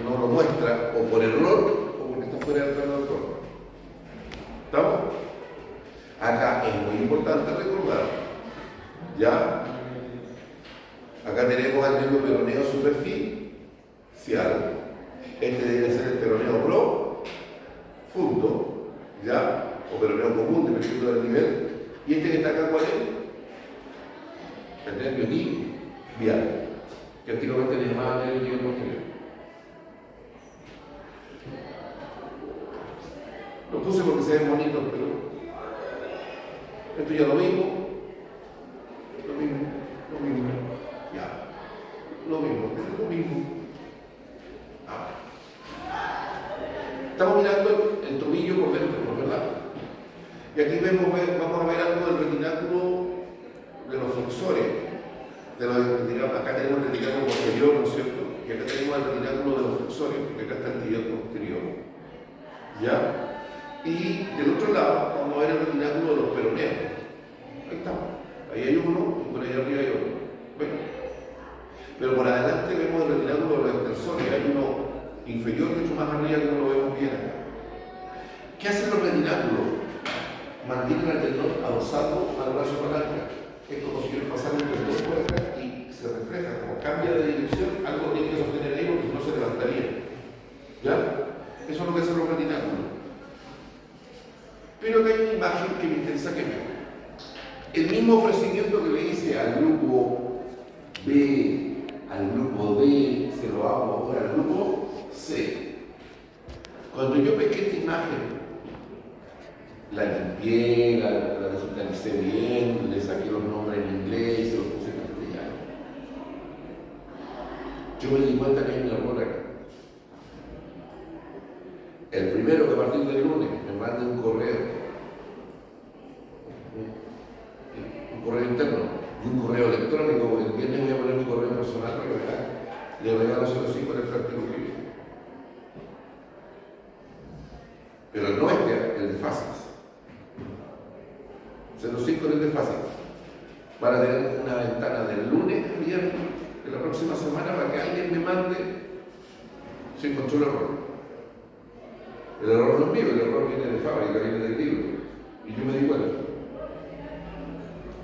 no lo muestra o por error o porque está fuera del plano del corte. ¿Estamos? Acá es muy importante recordar, ¿ya? Acá tenemos al mismo peroneo superficial. Este debe ser el peroneo profundo, ¿ya? O peroneo común, dependiendo del nivel. Y este que está acá, ¿cuál es? El nervio tibial, que antiguamente le llamaban nervio tibial posterior. Lo puse porque se ven bonitos, pero esto ya lo mismo, ya, lo mismo. Estamos mirando el tobillo por dentro, ¿verdad? Y aquí vamos a ver algo del retináculo de los flexores, acá tenemos el retináculo posterior, ¿no es cierto? y acá tenemos el retináculo de los flexores, porque acá está el tibial posterior. ¿Ya? Y del otro lado vamos a ver el retináculo de los peroneos. Ahí está. Ahí hay uno y por ahí arriba hay otro. ¿Ven? Pero por adelante vemos el retináculo de los extensores. Hay uno inferior y otro más arriba que no lo vemos bien acá. ¿Qué hacen los retináculos? Mantienen el tendón adosado al brazo palanca. Es como si yo pasara un tendón por acá y se refleja. Como cambia de dirección, algo tiene que sostener ahí porque si no se levantaría. ¿Ya? Eso es lo que hacen los retináculos. Pero acá hay una imagen que me interesa que vean. El mismo ofrecimiento que le hice al grupo B, al grupo D, se lo hago ahora al grupo C. Cuando yo pesqué esta imagen, la limpié, la digitalicé bien, le saqué los nombres en inglés y se los puse en castellano. Yo me di cuenta que hay un error acá. El primero que a partir del lunes me mande un correo interno y un correo electrónico, porque el viernes voy a poner mi correo personal para que vean, le regalo 05 en el artículo que viene. Pero no el de fáciles. 05 en el de fáciles. Van a tener una ventana del lunes al viernes de la próxima semana para que alguien me mande si encontró el error. El error no es mío, el error viene de fábrica, viene del libro. Y yo me di cuenta.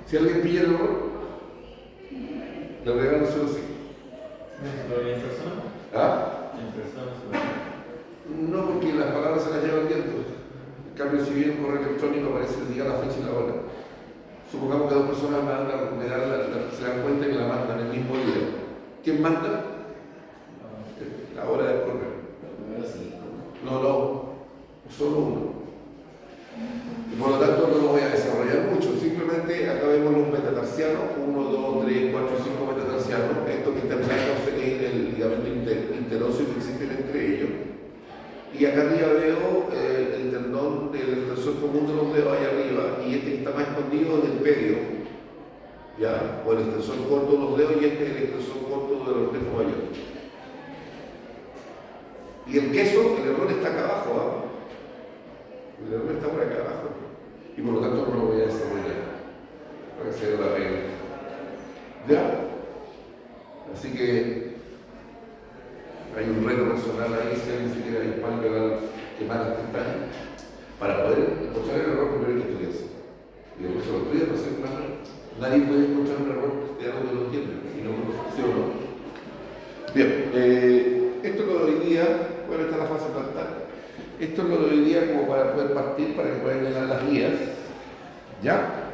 Si alguien pilla el error, le regalo 05. ¿En persona? ¿Ah? ¿En persona? No, porque las palabras se las lleva el viento. En cambio, si viene un correo electrónico, aparece el día, la fecha y la hora. Supongamos que dos personas se dan cuenta que la mandan el mismo día. ¿Quién manda? La hora del correo. No, solo uno. Y por lo tanto no lo voy a desarrollar mucho, simplemente acá vemos los metatarsianos, 1, 2, 3, 4, 5 metatarsianos, esto que está en blanco es el ligamento interóseo que existen entre ellos. Y acá arriba veo el tendón del extensor común de los dedos ahí arriba, y este que está más escondido es el pedio, ¿ya? O el extensor corto de los dedos, y este es el extensor corto de los dedos mayores. Y el queso, el error está acá abajo, ¿ah? El error está por acá abajo. Y por lo tanto no lo voy a desarrollar para que se vea la regla. ¿Ya? Así que hay un reto personal ahí, si alguien se quiere disparar, quemar las pestañas. Para poder encontrar el error, primero hay que estudiarse. Y después se lo estudia para hacer plano. Nadie puede encontrar un error de algo que no entiende y no funciona. Bien, esto es lo de hoy día. Bueno, esta es la fase plantar. Esto es lo de hoy día como para poder partir, para que puedan llenar las guías. ¿Ya?